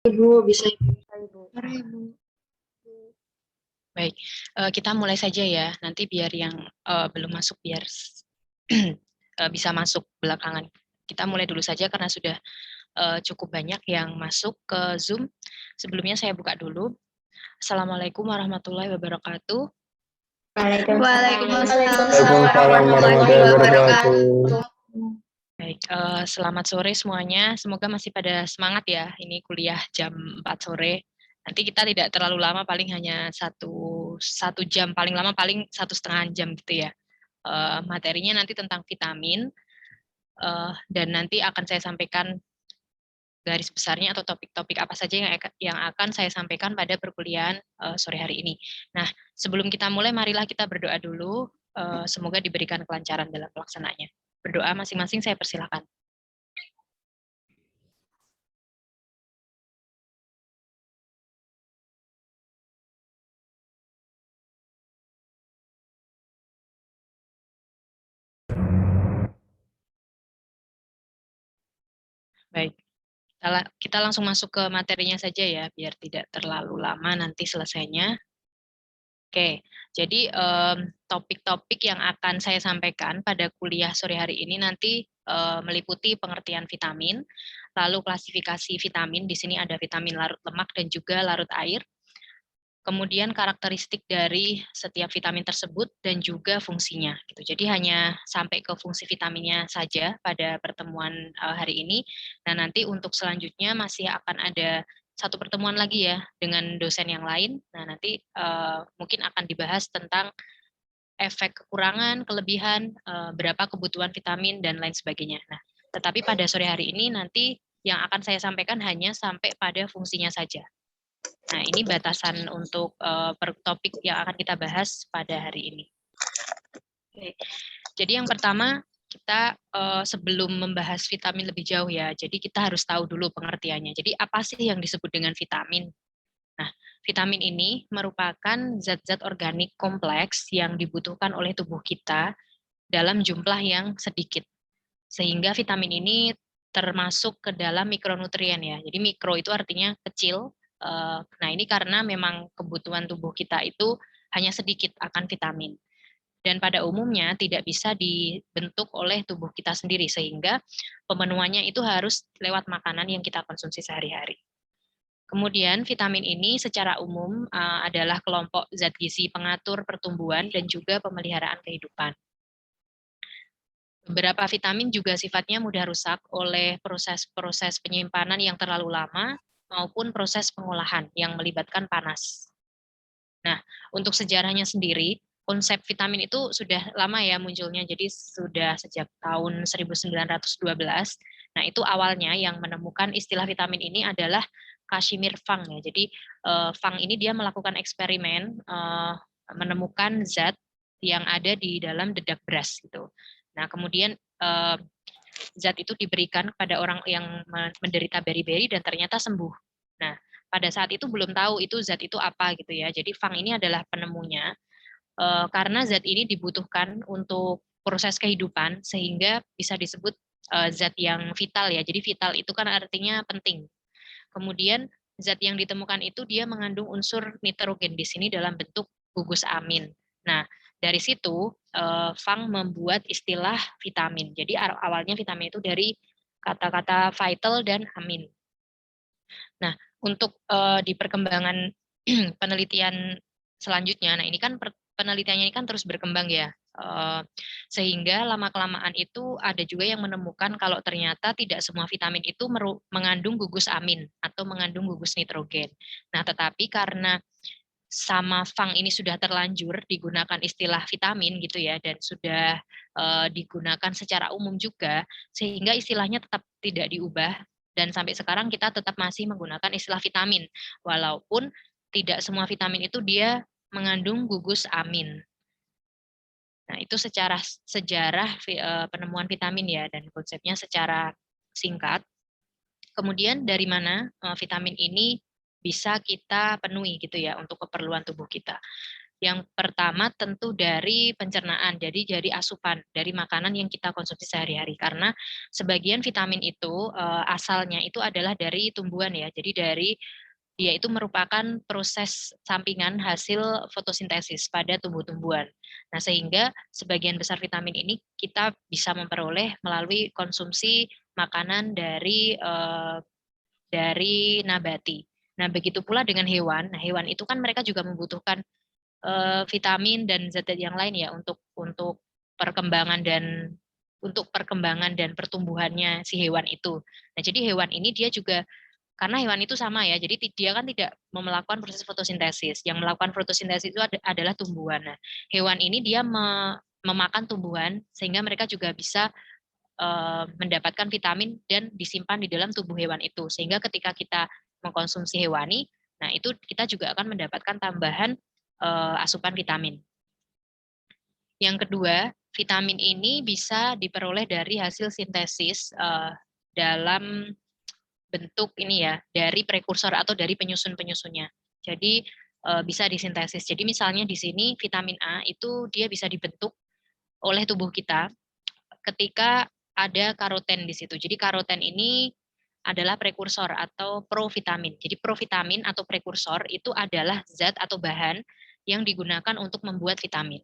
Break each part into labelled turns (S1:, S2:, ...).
S1: Ibu, bisa Ibu.
S2: Mari, Ibu.
S3: Baik, kita mulai saja ya. Nanti biar yang belum masuk biar bisa masuk belakangan. Kita mulai dulu saja karena sudah cukup banyak yang masuk ke Zoom. Sebelumnya saya buka dulu. Assalamualaikum warahmatullahi wabarakatuh.
S2: Waalaikumsalam warahmatullahi wabarakatuh.
S3: Baik, selamat sore semuanya. Semoga masih pada semangat ya. Ini kuliah jam 4 sore. Nanti kita tidak terlalu lama, paling hanya satu jam, paling lama paling 1,5 jam gitu ya. Materinya nanti tentang vitamin, dan nanti akan saya sampaikan garis besarnya atau topik-topik apa saja yang akan saya sampaikan pada perkuliahan sore hari ini. Nah, sebelum kita mulai, marilah kita berdoa dulu. Semoga diberikan kelancaran dalam pelaksanaannya. Berdoa masing-masing, saya persilahkan. Baik, kita langsung masuk ke materinya saja ya, biar tidak terlalu lama nanti selesainya. Oke, jadi topik-topik yang akan saya sampaikan pada kuliah sore hari ini nanti meliputi pengertian vitamin, lalu klasifikasi vitamin, di sini ada vitamin larut lemak dan juga larut air, kemudian karakteristik dari setiap vitamin tersebut dan juga fungsinya. Gitu. Jadi hanya sampai ke fungsi vitaminnya saja pada pertemuan hari ini. Nah, nanti untuk selanjutnya masih akan ada satu pertemuan lagi ya dengan dosen yang lain. Nah, nanti mungkin akan dibahas tentang efek kekurangan, kelebihan, berapa kebutuhan vitamin, dan lain sebagainya. Nah, tetapi pada sore hari ini nanti yang akan saya sampaikan hanya sampai pada fungsinya saja. Nah, ini batasan untuk per topik yang akan kita bahas pada hari ini. Oke. Jadi yang pertama, kita sebelum membahas vitamin lebih jauh ya, jadi kita harus tahu dulu pengertiannya. Jadi apa sih yang disebut dengan vitamin? Nah, vitamin ini merupakan zat-zat organik kompleks yang dibutuhkan oleh tubuh kita dalam jumlah yang sedikit. Sehingga vitamin ini termasuk ke dalam mikronutrien ya. Jadi mikro itu artinya kecil. Nah, ini karena memang kebutuhan tubuh kita itu hanya sedikit akan vitamin. Dan pada umumnya tidak bisa dibentuk oleh tubuh kita sendiri, sehingga pemenuhannya itu harus lewat makanan yang kita konsumsi sehari-hari. Kemudian vitamin ini secara umum adalah kelompok zat gizi pengatur pertumbuhan dan juga pemeliharaan kehidupan. Beberapa vitamin juga sifatnya mudah rusak oleh proses-proses penyimpanan yang terlalu lama maupun proses pengolahan yang melibatkan panas. Nah, untuk sejarahnya sendiri, konsep vitamin itu sudah lama ya munculnya, jadi sudah sejak tahun 1912. Nah, itu awalnya yang menemukan istilah vitamin ini adalah Kashmir Fang ya. Jadi Fang ini dia melakukan eksperimen menemukan zat yang ada di dalam dedak beras gitu. Nah, kemudian zat itu diberikan kepada orang yang menderita beri-beri dan ternyata sembuh. Nah, pada saat itu belum tahu itu zat itu apa gitu ya. Jadi Fang ini adalah penemunya karena zat ini dibutuhkan untuk proses kehidupan sehingga bisa disebut zat yang vital ya. Jadi vital itu kan artinya penting. Kemudian zat yang ditemukan itu dia mengandung unsur nitrogen di sini dalam bentuk gugus amin. Nah, dari situ Fang membuat istilah vitamin. Jadi awalnya vitamin itu dari kata-kata vital dan amin. Nah, untuk di perkembangan penelitian selanjutnya, nah ini kan penelitiannya ini kan terus berkembang ya, sehingga lama-kelamaan itu ada juga yang menemukan kalau ternyata tidak semua vitamin itu mengandung gugus amin atau mengandung gugus nitrogen. Nah, tetapi karena sama Fang ini sudah terlanjur digunakan istilah vitamin gitu ya, dan sudah digunakan secara umum juga, sehingga istilahnya tetap tidak diubah, dan sampai sekarang kita tetap masih menggunakan istilah vitamin, walaupun tidak semua vitamin itu dia mengandung gugus amin. Nah, itu secara sejarah penemuan vitamin ya, dan konsepnya secara singkat. Kemudian dari mana vitamin ini bisa kita penuhi gitu ya untuk keperluan tubuh kita. Yang pertama tentu dari pencernaan, jadi dari asupan, dari makanan yang kita konsumsi sehari-hari. Karena sebagian vitamin itu asalnya itu adalah dari tumbuhan ya. Jadi dia itu merupakan proses sampingan hasil fotosintesis pada tumbuh-tumbuhan. Nah, sehingga sebagian besar vitamin ini kita bisa memperoleh melalui konsumsi makanan dari nabati. Nah, begitu pula dengan hewan. Nah, hewan itu kan mereka juga membutuhkan vitamin dan zat-zat yang lain ya untuk perkembangan dan pertumbuhannya si hewan itu. Nah, jadi hewan ini dia juga karena hewan itu sama ya, jadi dia kan tidak melakukan proses fotosintesis. Yang melakukan fotosintesis itu adalah tumbuhan. Nah, hewan ini dia memakan tumbuhan sehingga mereka juga bisa mendapatkan vitamin dan disimpan di dalam tubuh hewan itu. Sehingga ketika kita mengkonsumsi hewani, nah itu kita juga akan mendapatkan tambahan asupan vitamin. Yang kedua, vitamin ini bisa diperoleh dari hasil sintesis dalam bentuk ini ya, dari prekursor atau dari penyusun-penyusunnya. Jadi bisa disintesis. Jadi misalnya di sini vitamin A itu dia bisa dibentuk oleh tubuh kita ketika ada karoten di situ. Jadi karoten ini adalah prekursor atau provitamin. Jadi provitamin atau prekursor itu adalah zat atau bahan yang digunakan untuk membuat vitamin.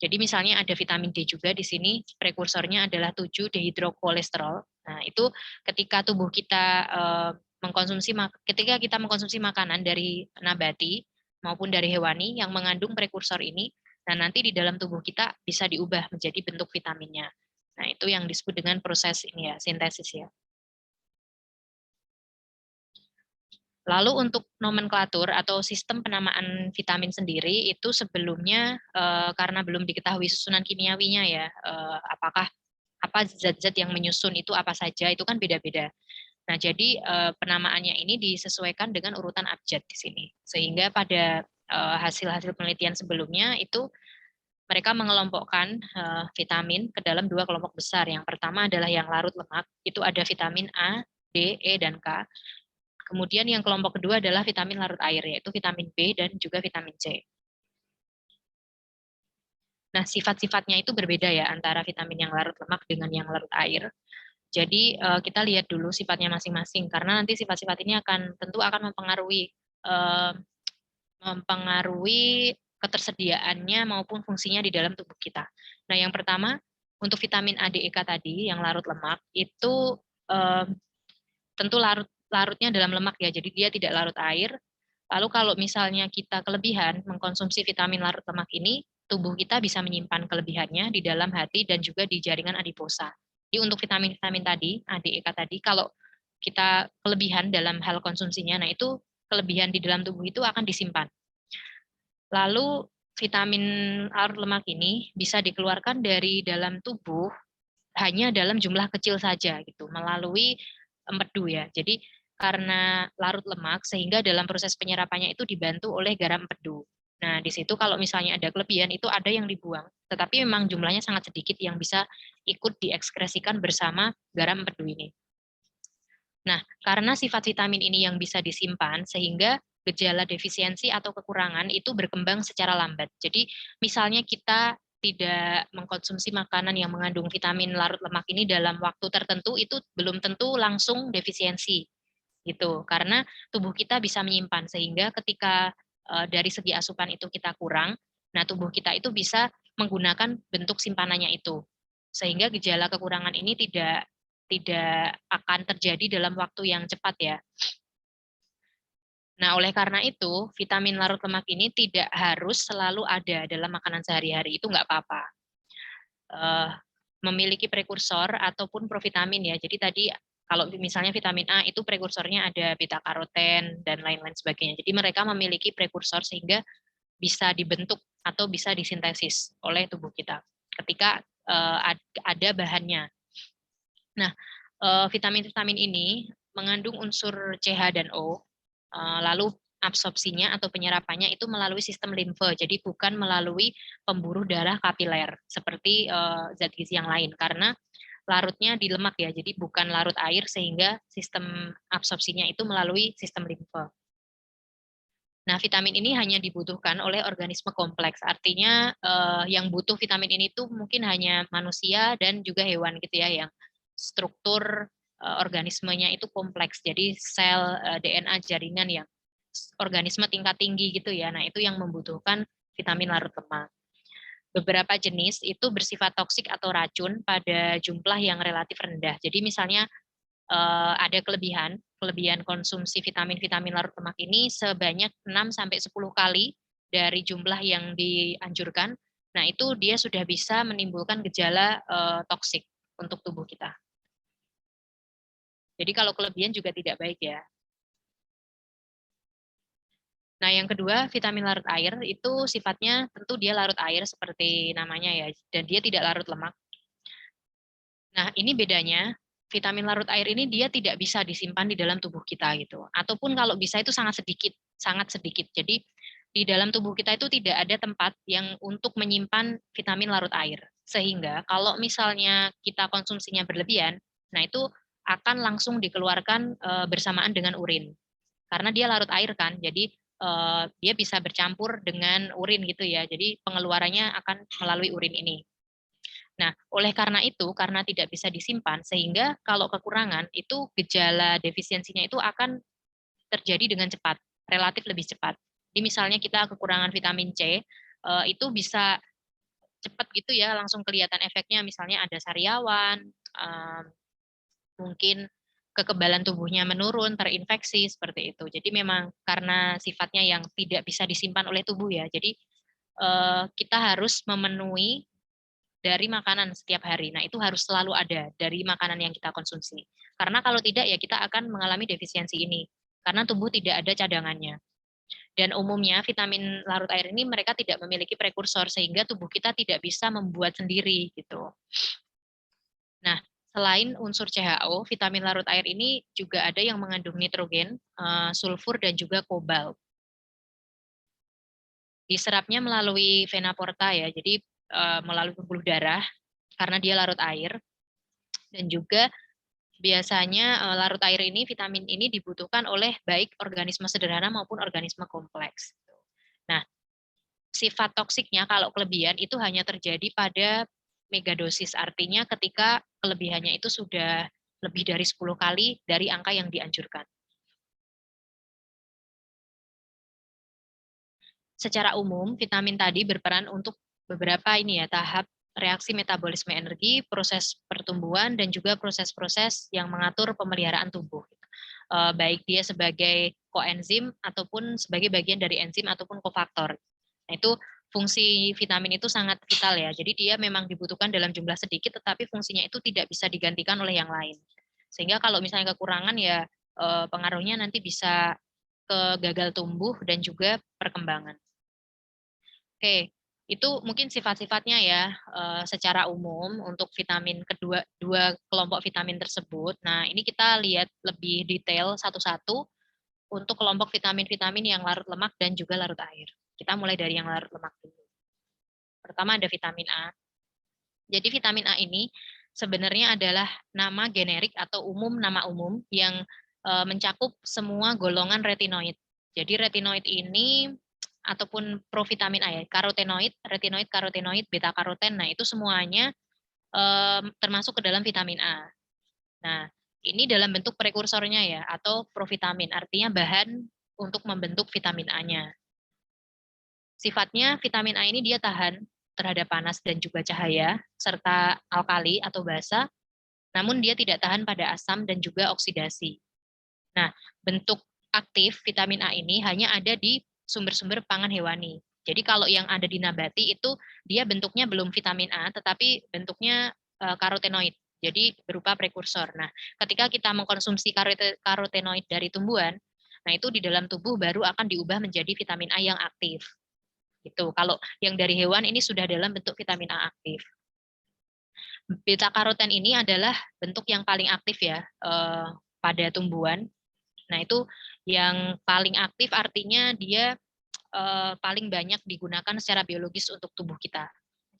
S3: Jadi misalnya ada vitamin D juga di sini, prekursornya adalah 7-dehidrokolesterol. Nah, itu ketika tubuh kita ketika kita mengkonsumsi makanan dari nabati maupun dari hewani yang mengandung prekursor ini, nah nanti di dalam tubuh kita bisa diubah menjadi bentuk vitaminnya. Nah, itu yang disebut dengan proses ini ya, sintesis ya. Lalu untuk nomenklatur atau sistem penamaan vitamin sendiri itu sebelumnya karena belum diketahui susunan kimiawinya ya, apakah apa zat-zat yang menyusun itu apa saja itu kan beda-beda. Nah, jadi penamaannya ini disesuaikan dengan urutan abjad di sini. Sehingga pada hasil-hasil penelitian sebelumnya itu mereka mengelompokkan vitamin ke dalam 2 kelompok besar. Yang pertama adalah yang larut lemak, itu ada vitamin A, D, E, dan K. Kemudian yang kelompok kedua adalah vitamin larut air, yaitu vitamin B dan juga vitamin C. Nah, sifat-sifatnya itu berbeda ya antara vitamin yang larut lemak dengan yang larut air. Jadi kita lihat dulu sifatnya masing-masing karena nanti sifat-sifat ini tentu akan mempengaruhi ketersediaannya maupun fungsinya di dalam tubuh kita. Nah, yang pertama untuk vitamin A, D, E, K tadi yang larut lemak itu tentu larutnya dalam lemak ya, jadi dia tidak larut air. Lalu kalau misalnya kita kelebihan mengkonsumsi vitamin larut lemak ini, tubuh kita bisa menyimpan kelebihannya di dalam hati dan juga di jaringan adiposa. Jadi untuk vitamin-vitamin tadi, A, D, E, K tadi, kalau kita kelebihan dalam hal konsumsinya, nah itu kelebihan di dalam tubuh itu akan disimpan. Lalu vitamin larut lemak ini bisa dikeluarkan dari dalam tubuh hanya dalam jumlah kecil saja gitu, melalui empedu ya. Jadi karena larut lemak sehingga dalam proses penyerapannya itu dibantu oleh garam empedu. Nah, di situ kalau misalnya ada kelebihan itu ada yang dibuang, tetapi memang jumlahnya sangat sedikit yang bisa ikut diekskresikan bersama garam empedu ini. Nah, karena sifat vitamin ini yang bisa disimpan sehingga gejala defisiensi atau kekurangan itu berkembang secara lambat. Jadi, misalnya kita tidak mengkonsumsi makanan yang mengandung vitamin larut lemak ini dalam waktu tertentu itu belum tentu langsung defisiensi gitu. Karena tubuh kita bisa menyimpan sehingga ketika dari segi asupan itu kita kurang, nah tubuh kita itu bisa menggunakan bentuk simpanannya itu. Sehingga gejala kekurangan ini tidak tidak akan terjadi dalam waktu yang cepat ya. Nah, oleh karena itu, vitamin larut lemak ini tidak harus selalu ada dalam makanan sehari-hari, itu nggak apa-apa. Memiliki prekursor ataupun provitamin ya. Jadi tadi kalau misalnya vitamin A itu prekursornya ada beta karoten dan lain-lain sebagainya. Jadi mereka memiliki prekursor sehingga bisa dibentuk atau bisa disintesis oleh tubuh kita ketika ada bahannya. Nah, vitamin-vitamin ini mengandung unsur CH dan O, lalu absorpsinya atau penyerapannya itu melalui sistem limfe, jadi bukan melalui pembuluh darah kapiler seperti zat gizi yang lain, karena larutnya di lemak ya, jadi bukan larut air sehingga sistem absorpsinya itu melalui sistem limfe. Nah, vitamin ini hanya dibutuhkan oleh organisme kompleks. Artinya yang butuh vitamin ini tuh mungkin hanya manusia dan juga hewan gitu ya, yang struktur organismenya itu kompleks. Jadi sel DNA jaringan yang organisme tingkat tinggi gitu ya. Nah, itu yang membutuhkan vitamin larut lemak. Beberapa jenis itu bersifat toksik atau racun pada jumlah yang relatif rendah. Jadi misalnya ada kelebihan konsumsi vitamin-vitamin larut lemak ini sebanyak 6-10 kali dari jumlah yang dianjurkan. Nah, itu dia sudah bisa menimbulkan gejala toksik untuk tubuh kita. Jadi kalau kelebihan juga tidak baik ya. Nah, yang kedua, vitamin larut air itu sifatnya tentu dia larut air seperti namanya ya, dan dia tidak larut lemak. Nah, ini bedanya, vitamin larut air ini dia tidak bisa disimpan di dalam tubuh kita gitu. Ataupun kalau bisa itu sangat sedikit, sangat sedikit. Jadi di dalam tubuh kita itu tidak ada tempat yang untuk menyimpan vitamin larut air. Sehingga kalau misalnya kita konsumsinya berlebihan, nah itu akan langsung dikeluarkan bersamaan dengan urin. Karena dia larut air kan, jadi dia bisa bercampur dengan urin gitu ya. Jadi pengeluarannya akan melalui urin ini. Nah, oleh karena itu, karena tidak bisa disimpan, sehingga kalau kekurangan, itu gejala defisiensinya itu akan terjadi dengan cepat, relatif lebih cepat. Jadi misalnya kita kekurangan vitamin C, itu bisa cepat gitu ya, langsung kelihatan efeknya, misalnya ada sariawan, mungkin kekebalan tubuhnya menurun, terinfeksi, seperti itu. Jadi memang karena sifatnya yang tidak bisa disimpan oleh tubuh ya, jadi kita harus memenuhi dari makanan setiap hari. Nah, itu harus selalu ada dari makanan yang kita konsumsi. Karena kalau tidak ya kita akan mengalami defisiensi ini. Karena tubuh tidak ada cadangannya. Dan umumnya vitamin larut air ini mereka tidak memiliki prekursor sehingga tubuh kita tidak bisa membuat sendiri gitu. Nah, selain unsur CHO, vitamin larut air ini juga ada yang mengandung nitrogen, sulfur dan juga kobalt. Diserapnya melalui vena porta ya, jadi melalui pembuluh darah karena dia larut air. Dan juga biasanya larut air ini, vitamin ini dibutuhkan oleh baik organisme sederhana maupun organisme kompleks. Nah, sifat toksiknya kalau kelebihan itu hanya terjadi pada megadosis, artinya ketika kelebihannya itu sudah lebih dari 10 kali dari angka yang dianjurkan. Secara umum, vitamin tadi berperan untuk beberapa ini ya, tahap reaksi metabolisme energi, proses pertumbuhan, dan juga proses-proses yang mengatur pemeliharaan tubuh. Baik dia sebagai koenzim ataupun sebagai bagian dari enzim ataupun kofaktor. Nah, itu fungsi vitamin itu sangat vital ya. Jadi dia memang dibutuhkan dalam jumlah sedikit, tetapi fungsinya itu tidak bisa digantikan oleh yang lain. Sehingga kalau misalnya kekurangan ya pengaruhnya nanti bisa ke gagal tumbuh dan juga perkembangan. Oke, itu mungkin sifat-sifatnya ya secara umum untuk vitamin dua kelompok vitamin tersebut. Nah, ini kita lihat lebih detail satu-satu untuk kelompok vitamin-vitamin yang larut lemak dan juga larut air. Kita mulai dari yang larut lemak dulu. Pertama ada vitamin A. Jadi vitamin A ini sebenarnya adalah nama generik atau nama umum yang mencakup semua golongan retinoid. Jadi retinoid ini ataupun provitamin A ya, karotenoid, beta karoten. Nah, itu semuanya termasuk ke dalam vitamin A. Nah, ini dalam bentuk prekursornya ya atau provitamin, artinya bahan untuk membentuk vitamin A-nya. Sifatnya vitamin A ini dia tahan terhadap panas dan juga cahaya serta alkali atau basa, namun dia tidak tahan pada asam dan juga oksidasi. Nah, bentuk aktif vitamin A ini hanya ada di sumber-sumber pangan hewani. Jadi kalau yang ada di nabati itu dia bentuknya belum vitamin A, tetapi bentuknya karotenoid. Jadi berupa prekursor. Nah, ketika kita mengkonsumsi karotenoid dari tumbuhan, nah itu di dalam tubuh baru akan diubah menjadi vitamin A yang aktif. Gitu. Kalau yang dari hewan ini sudah dalam bentuk vitamin A aktif. Beta karoten ini adalah bentuk yang paling aktif ya pada tumbuhan. Nah, itu yang paling aktif artinya dia paling banyak digunakan secara biologis untuk tubuh kita.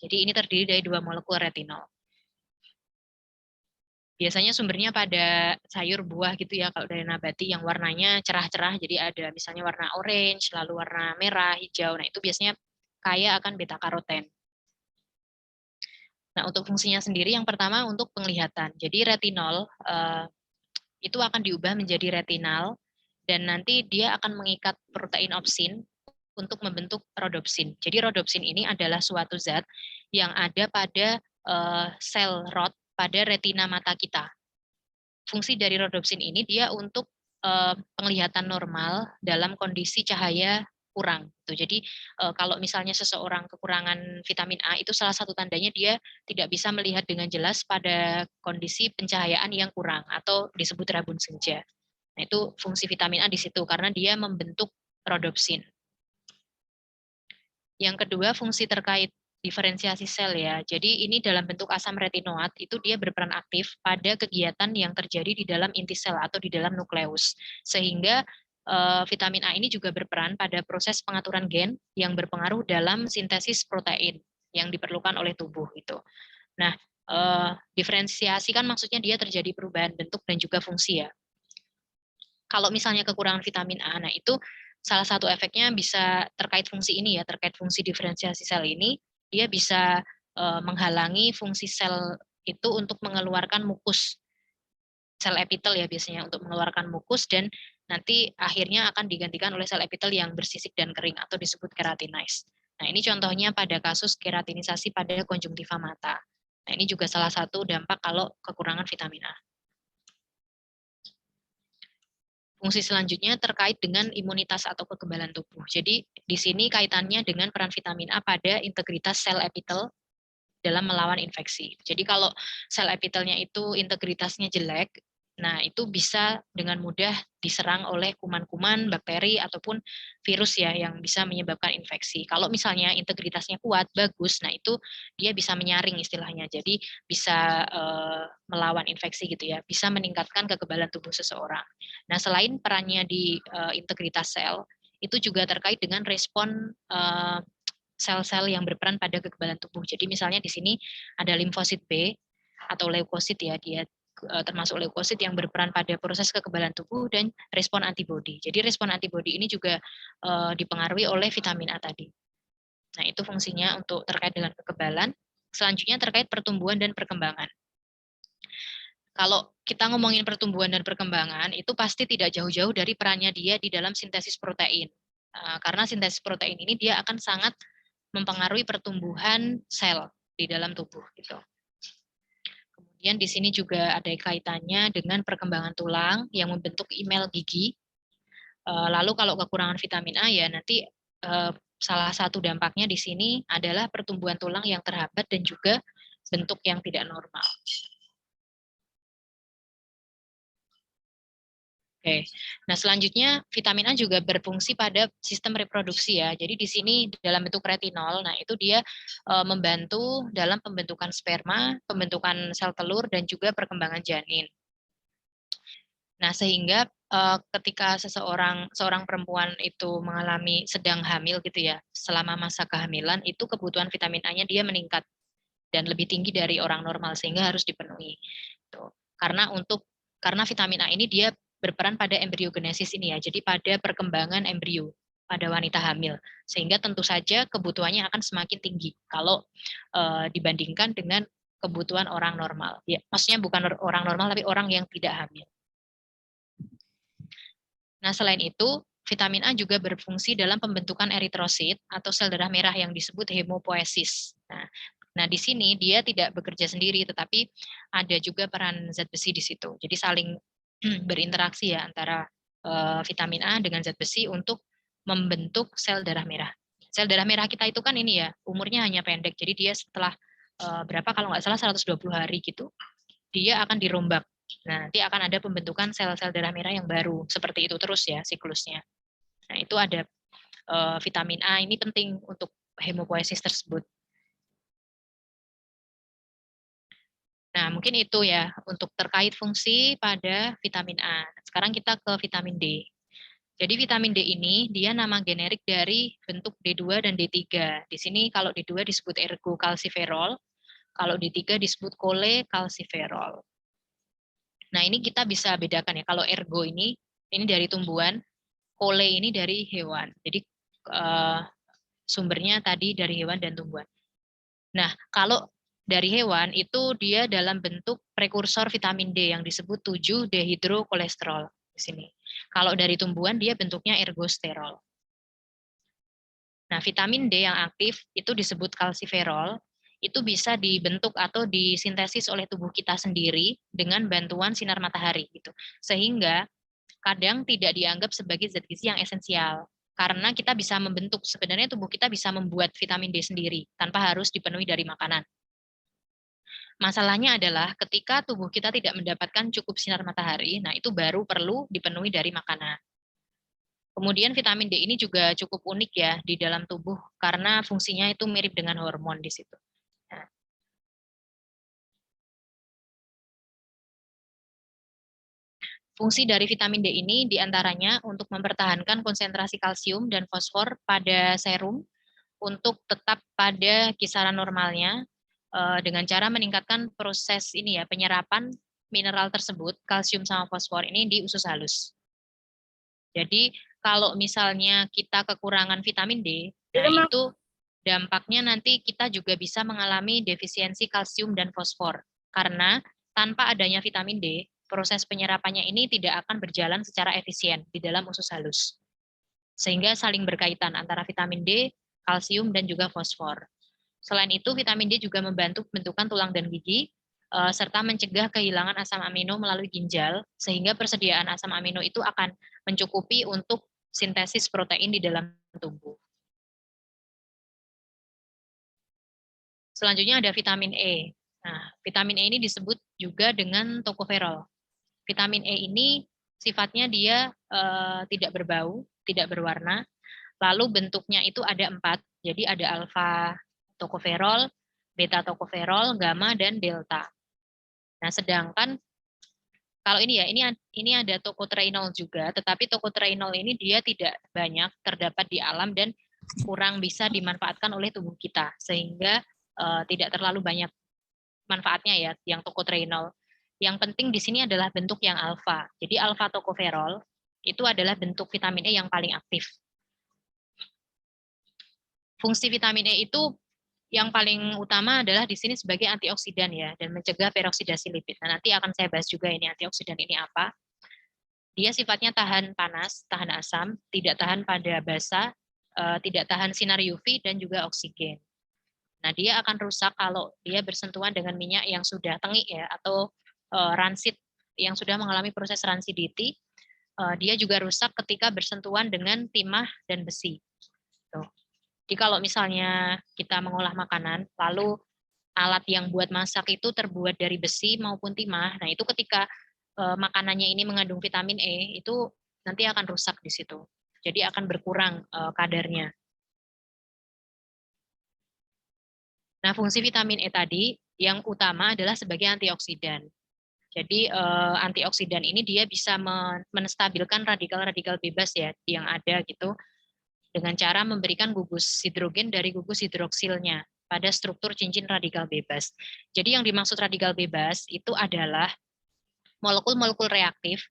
S3: Jadi ini terdiri dari 2 molekul retinol. Biasanya sumbernya pada sayur buah gitu ya, kalau dari nabati yang warnanya cerah-cerah, jadi ada misalnya warna orange, lalu warna merah, hijau. Nah, itu biasanya kaya akan beta karoten. Nah, untuk fungsinya sendiri yang pertama untuk penglihatan. Jadi retinol itu akan diubah menjadi retinal dan nanti dia akan mengikat protein opsin untuk membentuk rodopsin. Jadi rodopsin ini adalah suatu zat yang ada pada sel rod pada retina mata kita. Fungsi dari rodopsin ini dia untuk penglihatan normal dalam kondisi cahaya kurang. Jadi kalau misalnya seseorang kekurangan vitamin A itu salah satu tandanya dia tidak bisa melihat dengan jelas pada kondisi pencahayaan yang kurang atau disebut rabun senja. Nah, itu fungsi vitamin A di situ karena dia membentuk rodopsin. Yang kedua, fungsi terkait diferensiasi sel ya. Jadi ini dalam bentuk asam retinoat itu dia berperan aktif pada kegiatan yang terjadi di dalam inti sel atau di dalam nukleus. Sehingga vitamin A ini juga berperan pada proses pengaturan gen yang berpengaruh dalam sintesis protein yang diperlukan oleh tubuh itu. Nah, diferensiasi kan maksudnya dia terjadi perubahan bentuk dan juga fungsi ya. Kalau misalnya kekurangan vitamin A, nah itu salah satu efeknya bisa terkait fungsi ini ya, terkait fungsi diferensiasi sel ini, dia bisa menghalangi fungsi sel itu untuk mengeluarkan mukus sel epitel ya biasanya untuk mengeluarkan mukus dan nanti akhirnya akan digantikan oleh sel epitel yang bersisik dan kering atau disebut keratinize. Nah, ini contohnya pada kasus keratinisasi pada konjungtiva mata. Nah, ini juga salah satu dampak kalau kekurangan vitamin A. Fungsi selanjutnya terkait dengan imunitas atau kekebalan tubuh. Jadi di sini kaitannya dengan peran vitamin A pada integritas sel epitel dalam melawan infeksi. Jadi kalau sel epitelnya itu integritasnya jelek, nah itu bisa dengan mudah diserang oleh kuman-kuman, bakteri ataupun virus ya yang bisa menyebabkan infeksi. Kalau misalnya integritasnya kuat, bagus, nah itu dia bisa menyaring istilahnya. Jadi bisa melawan infeksi gitu ya, bisa meningkatkan kekebalan tubuh seseorang. Nah, selain perannya di integritas sel, itu juga terkait dengan respon sel-sel yang berperan pada kekebalan tubuh. Jadi misalnya di sini ada limfosit B atau leukosit ya, dia termasuk leukosit yang berperan pada proses kekebalan tubuh dan respon antibodi. Jadi respon antibodi ini juga dipengaruhi oleh vitamin A tadi. Nah, itu fungsinya untuk terkait dengan kekebalan. Selanjutnya terkait pertumbuhan dan perkembangan. Kalau kita ngomongin pertumbuhan dan perkembangan, itu pasti tidak jauh-jauh dari perannya dia di dalam sintesis protein. Karena sintesis protein ini dia akan sangat mempengaruhi pertumbuhan sel di dalam tubuh gitu. Kemudian di sini juga ada kaitannya dengan perkembangan tulang yang membentuk email gigi. Lalu kalau kekurangan vitamin A ya nanti salah satu dampaknya di sini adalah pertumbuhan tulang yang terhambat dan juga bentuk yang tidak normal. Oke. Nah, selanjutnya vitamin A juga berfungsi pada sistem reproduksi ya. Jadi di sini dalam bentuk retinol, nah itu dia membantu dalam pembentukan sperma, pembentukan sel telur dan juga perkembangan janin. Nah, sehingga ketika seorang perempuan itu mengalami sedang hamil gitu ya, selama masa kehamilan itu kebutuhan vitamin A-nya dia meningkat dan lebih tinggi dari orang normal sehingga harus dipenuhi. Tuh. Karena vitamin A ini dia berperan pada embriogenesis ini ya, jadi pada perkembangan embrio pada wanita hamil, sehingga tentu saja kebutuhannya akan semakin tinggi kalau dibandingkan dengan kebutuhan orang normal. Ya, maksudnya bukan orang normal tapi orang yang tidak hamil. Nah, selain itu, vitamin A juga berfungsi dalam pembentukan eritrosit atau sel darah merah yang disebut hemopoiesis. Nah, di sini dia tidak bekerja sendiri, tetapi ada juga peran zat besi di situ. Jadi saling berinteraksi ya antara vitamin A dengan zat besi untuk membentuk sel darah merah. Sel darah merah kita itu kan ini ya, umurnya hanya pendek. Jadi dia setelah berapa kalau nggak salah 120 hari gitu, dia akan dirombak. Nah, nanti akan ada pembentukan sel-sel darah merah yang baru. Seperti itu terus ya siklusnya. Nah, itu ada vitamin A ini penting untuk hemopoiesis tersebut. Nah, mungkin itu ya untuk terkait fungsi pada vitamin A. Sekarang kita ke vitamin D. Jadi vitamin D ini dia nama generik dari bentuk D2 dan D3. Di sini kalau D2 disebut ergokalsiferol, kalau D3 disebut kolekalsiferol. Nah, ini kita bisa bedakan ya. Kalau ergo ini dari tumbuhan, kole ini dari hewan. Jadi sumbernya tadi dari hewan dan tumbuhan. Nah, kalau dari hewan itu dia dalam bentuk prekursor vitamin D yang disebut 7 dehidrokolesterol di sini. Kalau dari tumbuhan dia bentuknya ergosterol. Nah, vitamin D yang aktif itu disebut kalsiferol, itu bisa dibentuk atau disintesis oleh tubuh kita sendiri dengan bantuan sinar matahari gitu. Sehingga kadang tidak dianggap sebagai zat gizi yang esensial. Karena kita bisa membentuk, sebenarnya tubuh kita bisa membuat vitamin D sendiri tanpa harus dipenuhi dari makanan. Masalahnya adalah ketika tubuh kita tidak mendapatkan cukup sinar matahari, nah itu baru perlu dipenuhi dari makanan. Kemudian vitamin D ini juga cukup unik ya di dalam tubuh karena fungsinya itu mirip dengan hormon di situ. Nah, fungsi dari vitamin D ini diantaranya untuk mempertahankan konsentrasi kalsium dan fosfor pada serum untuk tetap pada kisaran normalnya dengan cara meningkatkan proses ini ya penyerapan mineral tersebut, kalsium sama fosfor ini di usus halus. Jadi kalau misalnya kita kekurangan vitamin D, nah itu dampaknya nanti kita juga bisa mengalami defisiensi kalsium dan fosfor. Karena tanpa adanya vitamin D, proses penyerapannya ini tidak akan berjalan secara efisien di dalam usus halus. Sehingga saling berkaitan antara vitamin D, kalsium, dan juga fosfor. Selain itu, vitamin D juga membantu pembentukan tulang dan gigi, serta mencegah kehilangan asam amino melalui ginjal, sehingga persediaan asam amino itu akan mencukupi untuk sintesis protein di dalam tubuh. Selanjutnya ada vitamin E. Nah, vitamin E ini disebut juga dengan tokoferol. Vitamin E ini sifatnya dia tidak berbau, tidak berwarna, lalu bentuknya itu ada 4, jadi ada alfa tokoferol, beta tokoferol, gamma, dan delta. Nah, sedangkan kalau ini ya, ini ada tocotrienol juga, tetapi tocotrienol ini dia tidak banyak terdapat di alam dan kurang bisa dimanfaatkan oleh tubuh kita, sehingga tidak terlalu banyak manfaatnya ya, yang tocotrienol. Yang penting di sini adalah bentuk yang alfa. Jadi alfa tocoferol itu adalah bentuk vitamin E yang paling aktif. Fungsi vitamin E itu yang paling utama adalah di sini sebagai antioksidan ya, dan mencegah peroksidasi lipid. Nah, nanti akan saya bahas juga ini antioksidan ini apa. Dia sifatnya tahan panas, tahan asam, tidak tahan pada basa, tidak tahan sinar UV, dan juga oksigen. Nah, dia akan rusak kalau dia bersentuhan dengan minyak yang sudah tengik ya, atau ransit, yang sudah mengalami proses ransidity. Dia juga rusak ketika bersentuhan dengan timah dan besi. Tuh. Jadi kalau misalnya kita mengolah makanan, lalu alat yang buat masak itu terbuat dari besi maupun timah, nah itu ketika makanannya ini mengandung vitamin E, itu nanti akan rusak di situ. Jadi akan berkurang kadarnya. Nah, fungsi vitamin E tadi yang utama adalah sebagai antioksidan. Jadi antioksidan ini dia bisa menstabilkan radikal-radikal bebas ya yang ada gitu dengan cara memberikan gugus hidrogen dari gugus hidroksilnya pada struktur cincin radikal bebas. Jadi yang dimaksud radikal bebas itu adalah molekul-molekul reaktif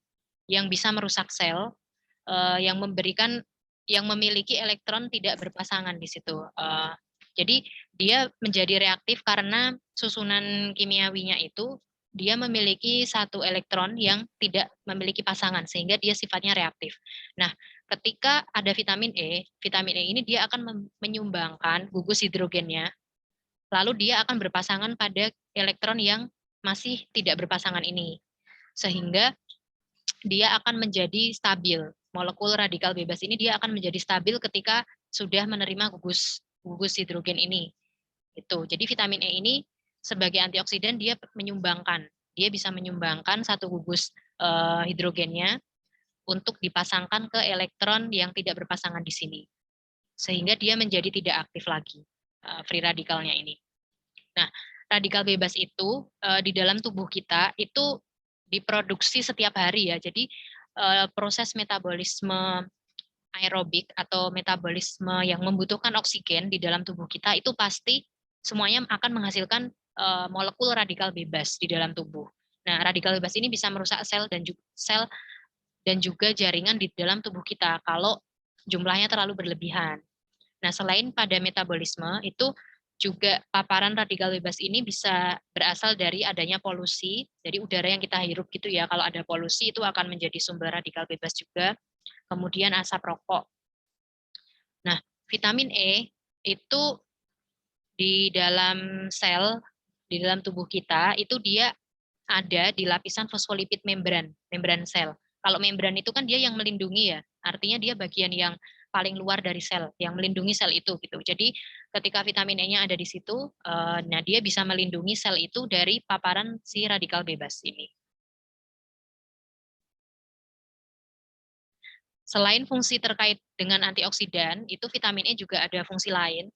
S3: yang bisa merusak sel, yang memiliki elektron tidak berpasangan di situ. Jadi dia menjadi reaktif karena susunan kimiawinya itu dia memiliki satu elektron yang tidak memiliki pasangan sehingga dia sifatnya reaktif. Nah, ketika ada vitamin E ini dia akan menyumbangkan gugus hidrogennya, lalu dia akan berpasangan pada elektron yang masih tidak berpasangan ini. Sehingga dia akan menjadi stabil. Molekul radikal bebas ini dia akan menjadi stabil ketika sudah menerima gugus hidrogen ini. Itu. Jadi vitamin E ini sebagai antioksidan dia menyumbangkan. Dia bisa menyumbangkan satu gugus hidrogennya untuk dipasangkan ke elektron yang tidak berpasangan di sini. Sehingga dia menjadi tidak aktif lagi free radikalnya ini. Nah, radikal bebas itu di dalam tubuh kita itu diproduksi setiap hari ya. Jadi proses metabolisme aerobik atau metabolisme yang membutuhkan oksigen di dalam tubuh kita itu pasti semuanya akan menghasilkan molekul radikal bebas di dalam tubuh. Nah, radikal bebas ini bisa merusak sel dan juga jaringan di dalam tubuh kita kalau jumlahnya terlalu berlebihan. Nah, selain pada metabolisme, itu juga paparan radikal bebas ini bisa berasal dari adanya polusi, jadi udara yang kita hirup gitu ya, kalau ada polusi itu akan menjadi sumber radikal bebas juga, kemudian asap rokok. Nah, vitamin E itu di dalam sel, di dalam tubuh kita, itu dia ada di lapisan fosfolipid membran sel. Kalau membran itu kan dia yang melindungi ya, artinya dia bagian yang paling luar dari sel, yang melindungi sel itu gitu. Jadi ketika vitamin E-nya ada di situ, nah dia bisa melindungi sel itu dari paparan si radikal bebas ini. Selain fungsi terkait dengan antioksidan, itu vitamin E juga ada fungsi lain,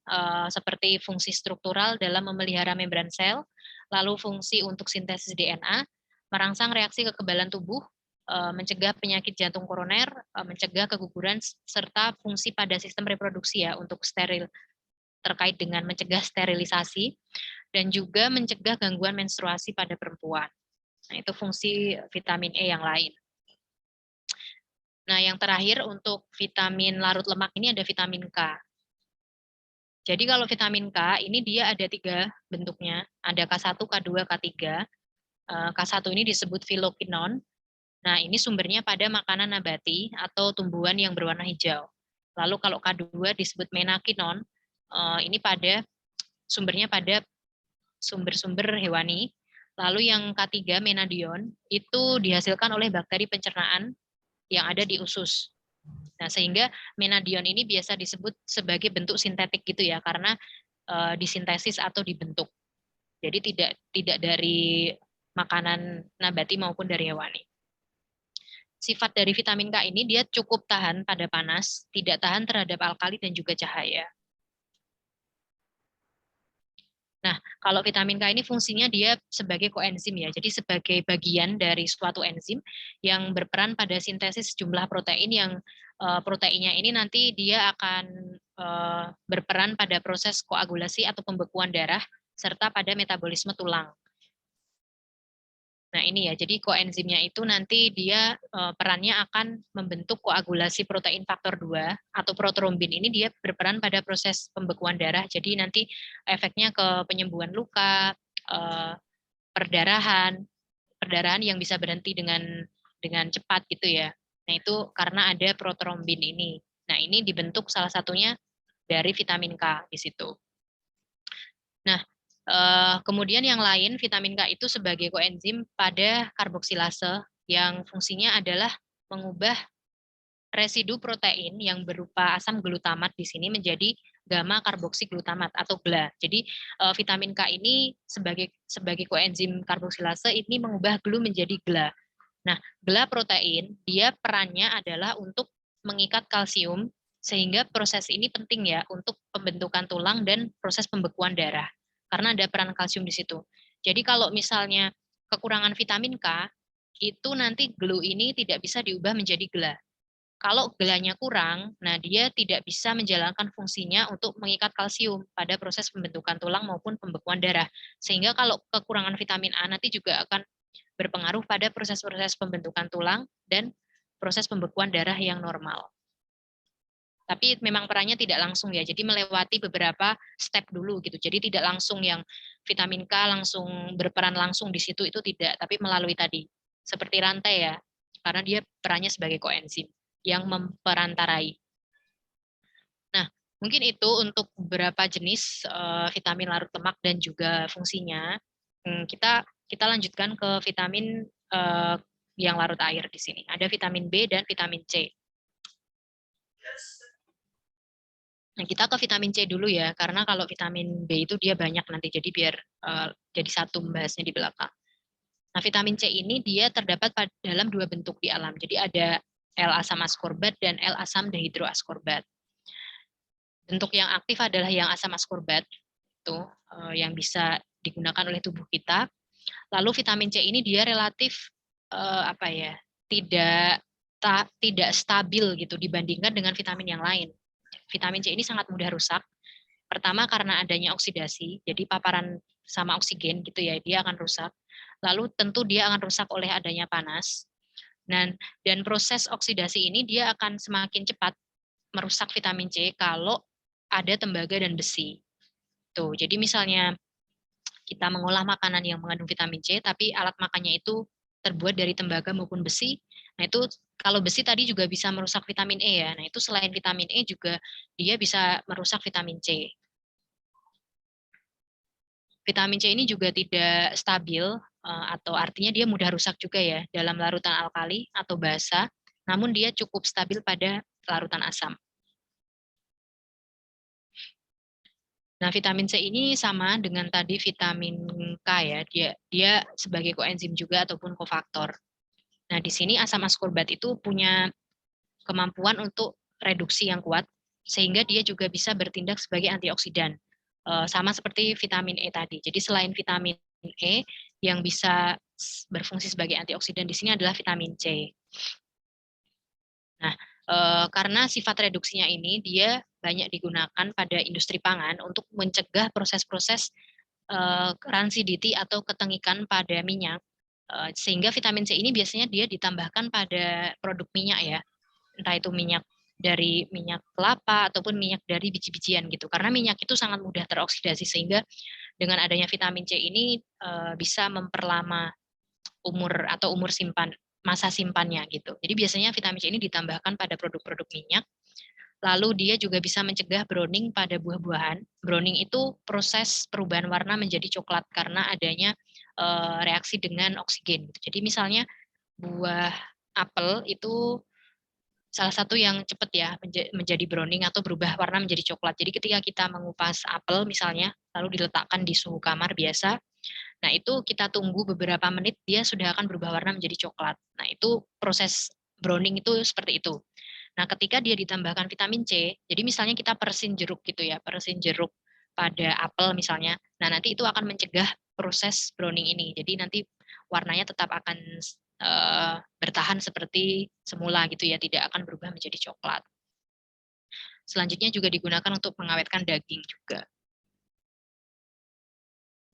S3: seperti fungsi struktural dalam memelihara membran sel, lalu fungsi untuk sintesis DNA, merangsang reaksi kekebalan tubuh, mencegah penyakit jantung koroner, mencegah keguguran, serta fungsi pada sistem reproduksi ya, untuk steril, terkait dengan mencegah sterilisasi, dan juga mencegah gangguan menstruasi pada perempuan. Nah, itu fungsi vitamin E yang lain. Nah, yang terakhir untuk vitamin larut lemak ini ada vitamin K. Jadi kalau vitamin K ini dia ada 3 bentuknya, ada K1, K2, K3. K1 ini disebut phylloquinone. Nah, ini sumbernya pada makanan nabati atau tumbuhan yang berwarna hijau. Lalu kalau K2 disebut menaquinone, ini sumbernya pada sumber-sumber hewani. Lalu yang K3 menadion itu dihasilkan oleh bakteri pencernaan yang ada di usus. Nah, sehingga menadion ini biasa disebut sebagai bentuk sintetik gitu ya, karena disintesis atau dibentuk. Jadi tidak dari makanan nabati maupun dari hewani. Sifat dari vitamin K ini dia cukup tahan pada panas, tidak tahan terhadap alkali dan juga cahaya. Nah, kalau vitamin K ini fungsinya dia sebagai koenzim ya, jadi sebagai bagian dari suatu enzim yang berperan pada sintesis jumlah protein yang proteinnya ini nanti dia akan berperan pada proses koagulasi atau pembekuan darah serta pada metabolisme tulang. Nah ini ya, jadi koenzimnya itu nanti dia perannya akan membentuk koagulasi protein faktor 2 atau protrombin ini dia berperan pada proses pembekuan darah, jadi nanti efeknya ke penyembuhan luka, perdarahan yang bisa berhenti dengan cepat gitu ya. Nah itu karena ada protrombin ini. Nah ini dibentuk salah satunya dari vitamin K di situ. Nah, kemudian yang lain vitamin K itu sebagai koenzim pada karboksilase yang fungsinya adalah mengubah residu protein yang berupa asam glutamat di sini menjadi gamma karboksiglutamat atau GLA. Jadi vitamin K ini sebagai koenzim karboksilase ini mengubah GLU menjadi GLA. Nah, GLA protein dia perannya adalah untuk mengikat kalsium sehingga proses ini penting ya untuk pembentukan tulang dan proses pembekuan darah. Karena ada peran kalsium di situ. Jadi kalau misalnya kekurangan vitamin K, itu nanti GLU ini tidak bisa diubah menjadi GLA. Kalau gelanya kurang, nah dia tidak bisa menjalankan fungsinya untuk mengikat kalsium pada proses pembentukan tulang maupun pembekuan darah. Sehingga kalau kekurangan vitamin A nanti juga akan berpengaruh pada proses-proses pembentukan tulang dan proses pembekuan darah yang normal. Tapi memang perannya tidak langsung ya, jadi melewati beberapa step dulu gitu. Jadi tidak langsung yang vitamin K langsung berperan langsung di situ, itu tidak, tapi melalui tadi seperti rantai ya, karena dia perannya sebagai koenzim yang memperantarai. Nah, mungkin itu untuk beberapa jenis vitamin larut lemak dan juga fungsinya. Kita lanjutkan ke vitamin yang larut air di sini. Ada vitamin B dan vitamin C. Nah, kita ke vitamin C dulu ya, karena kalau vitamin B itu dia banyak nanti, jadi biar jadi satu membahasnya di belakang. Nah, vitamin C ini dia terdapat dalam 2 bentuk di alam. Jadi ada L-asam askorbat dan L-asam dehidroaskorbat. Bentuk yang aktif adalah yang asam askorbat, itu yang bisa digunakan oleh tubuh kita. Lalu vitamin C ini dia relatif tidak stabil gitu dibandingkan dengan vitamin yang lain. Vitamin C ini sangat mudah rusak. Pertama karena adanya oksidasi, jadi paparan sama oksigen gitu ya, dia akan rusak. lalu tentu dia akan rusak oleh adanya panas. Dan proses oksidasi ini dia akan semakin cepat merusak vitamin C kalau ada tembaga dan besi. Tuh, jadi misalnya kita mengolah makanan yang mengandung vitamin C, tapi alat makannya itu terbuat dari tembaga maupun besi. Nah, itu kalau besi tadi juga bisa merusak vitamin E ya. Nah, itu selain vitamin E juga dia bisa merusak vitamin C. Vitamin C ini juga tidak stabil atau artinya dia mudah rusak juga ya dalam larutan alkali atau basa, namun dia cukup stabil pada larutan asam. Nah, vitamin C ini sama dengan tadi vitamin K ya, dia sebagai koenzim juga ataupun kofaktor. Nah, di sini asam askorbat itu punya kemampuan untuk reduksi yang kuat, sehingga dia juga bisa bertindak sebagai antioksidan. Sama seperti vitamin E tadi. Jadi selain vitamin E yang bisa berfungsi sebagai antioksidan di sini adalah vitamin C. Nah, karena sifat reduksinya ini dia banyak digunakan pada industri pangan untuk mencegah proses-proses ransiditi atau ketengikan pada minyak, sehingga vitamin C ini biasanya dia ditambahkan pada produk minyak ya, entah itu minyak dari minyak kelapa ataupun minyak dari biji-bijian gitu. Karena minyak itu sangat mudah teroksidasi sehingga dengan adanya vitamin C ini bisa memperlama umur masa simpannya gitu. Jadi biasanya vitamin C ini ditambahkan pada produk-produk minyak. Lalu dia juga bisa mencegah browning pada buah-buahan. Browning itu proses perubahan warna menjadi coklat karena adanya reaksi dengan oksigen. Jadi misalnya buah apel itu salah satu yang cepat ya menjadi browning atau berubah warna menjadi coklat. Jadi ketika kita mengupas apel misalnya, lalu diletakkan di suhu kamar biasa, nah itu kita tunggu beberapa menit dia sudah akan berubah warna menjadi coklat. Nah itu proses browning itu seperti itu. Nah ketika dia ditambahkan vitamin C, jadi misalnya kita persin jeruk gitu ya, persin jeruk pada apel misalnya, nah nanti itu akan mencegah proses browning ini. Jadi nanti warnanya tetap akan bertahan seperti semula gitu ya, tidak akan berubah menjadi coklat. Selanjutnya juga digunakan untuk mengawetkan daging juga.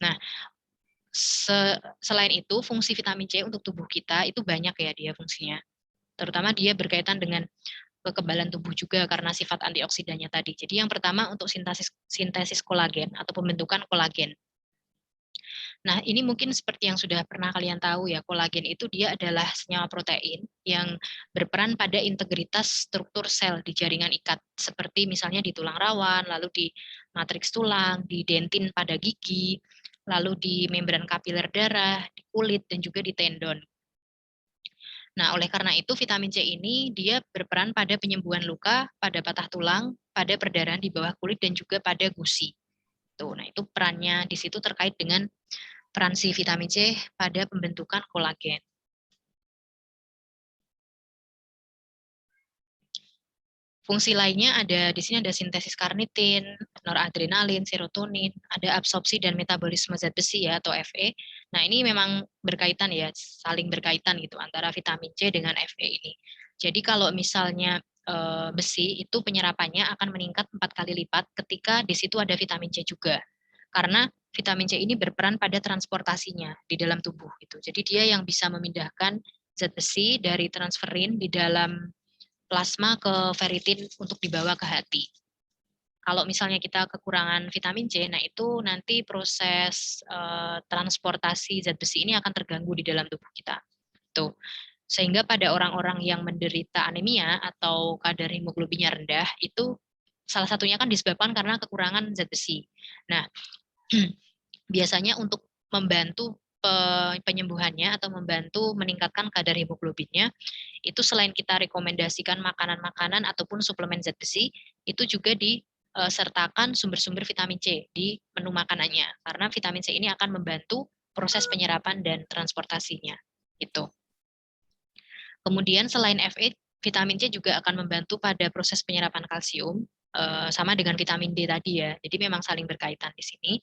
S3: Nah, selain itu fungsi vitamin C untuk tubuh kita itu banyak ya dia fungsinya. Terutama dia berkaitan dengan kekebalan tubuh juga karena sifat antioksidannya tadi. Jadi yang pertama untuk sintesis kolagen atau pembentukan kolagen. Nah, ini mungkin seperti yang sudah pernah kalian tahu ya, kolagen itu dia adalah senyawa protein yang berperan pada integritas struktur sel di jaringan ikat, seperti misalnya di tulang rawan, lalu di matriks tulang, di dentin pada gigi, lalu di membran kapiler darah, di kulit, dan juga di tendon. Nah, oleh karena itu vitamin C ini dia berperan pada penyembuhan luka, pada patah tulang, pada perdarahan di bawah kulit, dan juga pada gusi. Tuh, nah itu perannya di situ terkait dengan peran si vitamin C pada pembentukan kolagen. Fungsi lainnya ada di sini ada sintesis karnitin, noradrenalin, serotonin, ada absorpsi dan metabolisme zat besi ya atau Fe. Nah, ini memang berkaitan ya, saling berkaitan gitu antara vitamin C dengan Fe ini. Jadi kalau misalnya besi itu penyerapannya akan meningkat 4 kali lipat ketika di situ ada vitamin C juga. Karena vitamin C ini berperan pada transportasinya di dalam tubuh gitu. Jadi dia yang bisa memindahkan zat besi dari transferin di dalam plasma ke ferritin untuk dibawa ke hati. Kalau misalnya kita kekurangan vitamin C, nah itu nanti proses transportasi zat besi ini akan terganggu di dalam tubuh kita. Tuh. Sehingga pada orang-orang yang menderita anemia atau kadar hemoglobinnya rendah, itu salah satunya kan disebabkan karena kekurangan zat besi. Nah, biasanya untuk membantu penyembuhannya atau membantu meningkatkan kadar hemoglobinnya, itu selain kita rekomendasikan makanan-makanan ataupun suplemen zat besi, itu juga disertakan sumber-sumber vitamin C di menu makanannya. Karena vitamin C ini akan membantu proses penyerapan dan transportasinya. Itu. Kemudian selain Fe, vitamin C juga akan membantu pada proses penyerapan kalsium, sama dengan vitamin D tadi ya. Jadi memang saling berkaitan di sini.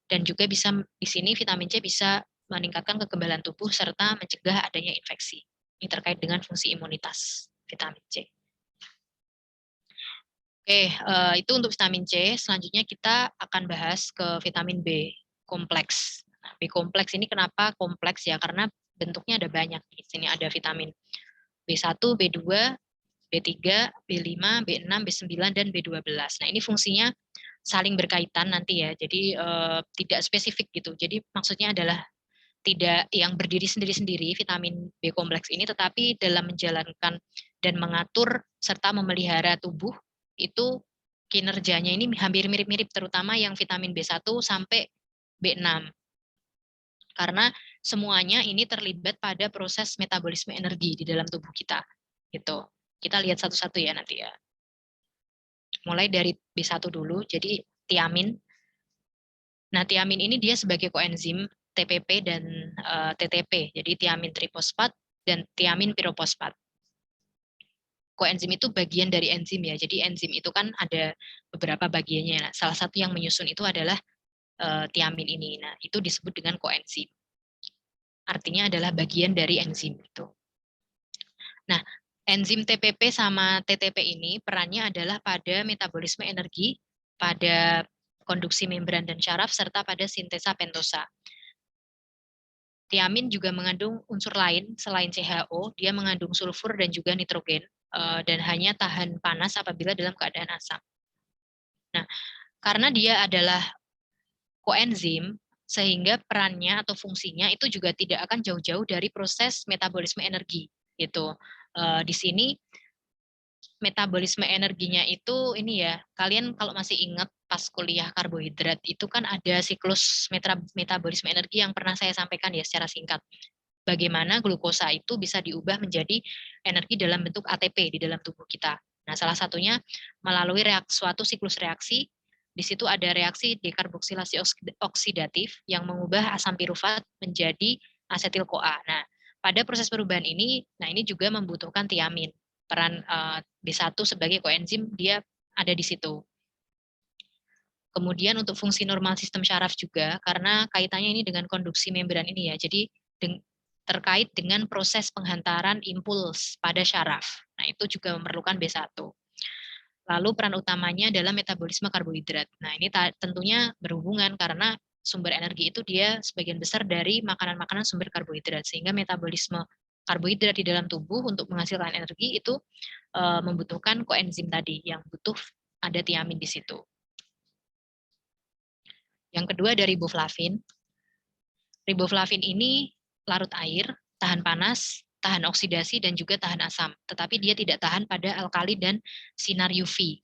S3: Dan juga bisa di sini vitamin C bisa meningkatkan kekebalan tubuh serta mencegah adanya infeksi. Ini terkait dengan fungsi imunitas vitamin C. Oke, itu untuk vitamin C. Selanjutnya kita akan bahas ke vitamin B kompleks. Nah, B kompleks ini kenapa kompleks ya? Karena bentuknya ada banyak. Di sini ada vitamin B1, B2, B3, B5, B6, B9, dan B12. Nah, ini fungsinya saling berkaitan nanti ya. Jadi tidak spesifik gitu. Jadi maksudnya adalah tidak yang berdiri sendiri-sendiri vitamin B kompleks ini, tetapi dalam menjalankan dan mengatur serta memelihara tubuh itu kinerjanya ini hampir mirip-mirip, terutama yang vitamin B1 sampai B6. Karena semuanya ini terlibat pada proses metabolisme energi di dalam tubuh kita. Gitu. Kita lihat satu-satu ya nanti ya. Mulai dari B1 dulu, jadi tiamin. Nah, tiamin ini dia sebagai koenzim TPP dan TTP, jadi tiamin trifosfat dan tiamin piroposfat. Koenzim itu bagian dari enzim ya, jadi enzim itu kan ada beberapa bagiannya. Nah, salah satu yang menyusun itu adalah tiamin ini. Nah, itu disebut dengan koenzim. Artinya adalah bagian dari enzim itu. Nah, enzim TPP sama TTP ini perannya adalah pada metabolisme energi, pada konduksi membran dan syaraf, serta pada sintesa pentosa. Tiamin juga mengandung unsur lain selain CHO, dia mengandung sulfur dan juga nitrogen, dan hanya tahan panas apabila dalam keadaan asam. Nah, karena dia adalah koenzim, sehingga perannya atau fungsinya itu juga tidak akan jauh-jauh dari proses metabolisme energi. Gitu. Di sini metabolisme energinya itu ini ya, kalian kalau masih ingat pas kuliah karbohidrat itu kan ada siklus metabolisme energi yang pernah saya sampaikan ya secara singkat. Bagaimana glukosa itu bisa diubah menjadi energi dalam bentuk ATP di dalam tubuh kita. Nah, salah satunya melalui suatu siklus reaksi. Di situ ada reaksi dekarboksilasi oksidatif yang mengubah asam pirufat menjadi asetil-CoA. Nah, pada proses perubahan ini, nah ini juga membutuhkan tiamin. Peran B1 sebagai koenzim dia ada di situ. Kemudian untuk fungsi normal sistem syaraf juga, karena kaitannya ini dengan konduksi membran ini ya, jadi terkait dengan proses penghantaran impuls pada syaraf. Nah, itu juga memerlukan B1. Lalu peran utamanya adalah metabolisme karbohidrat. Nah, ini tentunya berhubungan karena sumber energi itu dia sebagian besar dari makanan-makanan sumber karbohidrat, sehingga metabolisme karbohidrat di dalam tubuh untuk menghasilkan energi itu membutuhkan koenzim tadi yang butuh ada tiamin di situ. Yang kedua ada riboflavin. Riboflavin ini larut air, tahan panas, tahan oksidasi, dan juga tahan asam. Tetapi dia tidak tahan pada alkali dan sinar UV.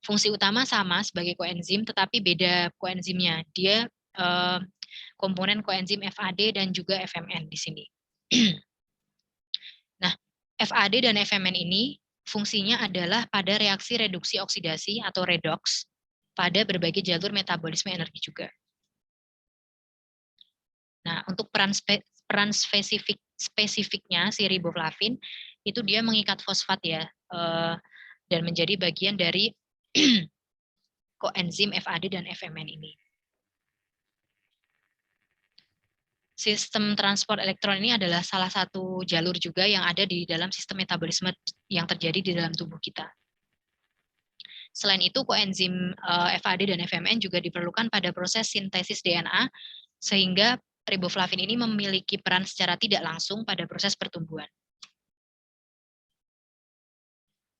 S3: Fungsi utama sama sebagai koenzim, tetapi beda koenzimnya. Dia komponen koenzim FAD dan juga FMN di sini. Nah, FAD dan FMN ini fungsinya adalah pada reaksi reduksi oksidasi atau redox pada berbagai jalur metabolisme energi juga. Nah, untuk peran spesifiknya si riboflavin itu dia mengikat fosfat ya, dan menjadi bagian dari koenzim FAD dan FMN ini. Sistem transport elektron ini adalah salah satu jalur juga yang ada di dalam sistem metabolisme yang terjadi di dalam tubuh kita. Selain itu, koenzim FAD dan FMN juga diperlukan pada proses sintesis DNA, sehingga riboflavin ini memiliki peran secara tidak langsung pada proses pertumbuhan.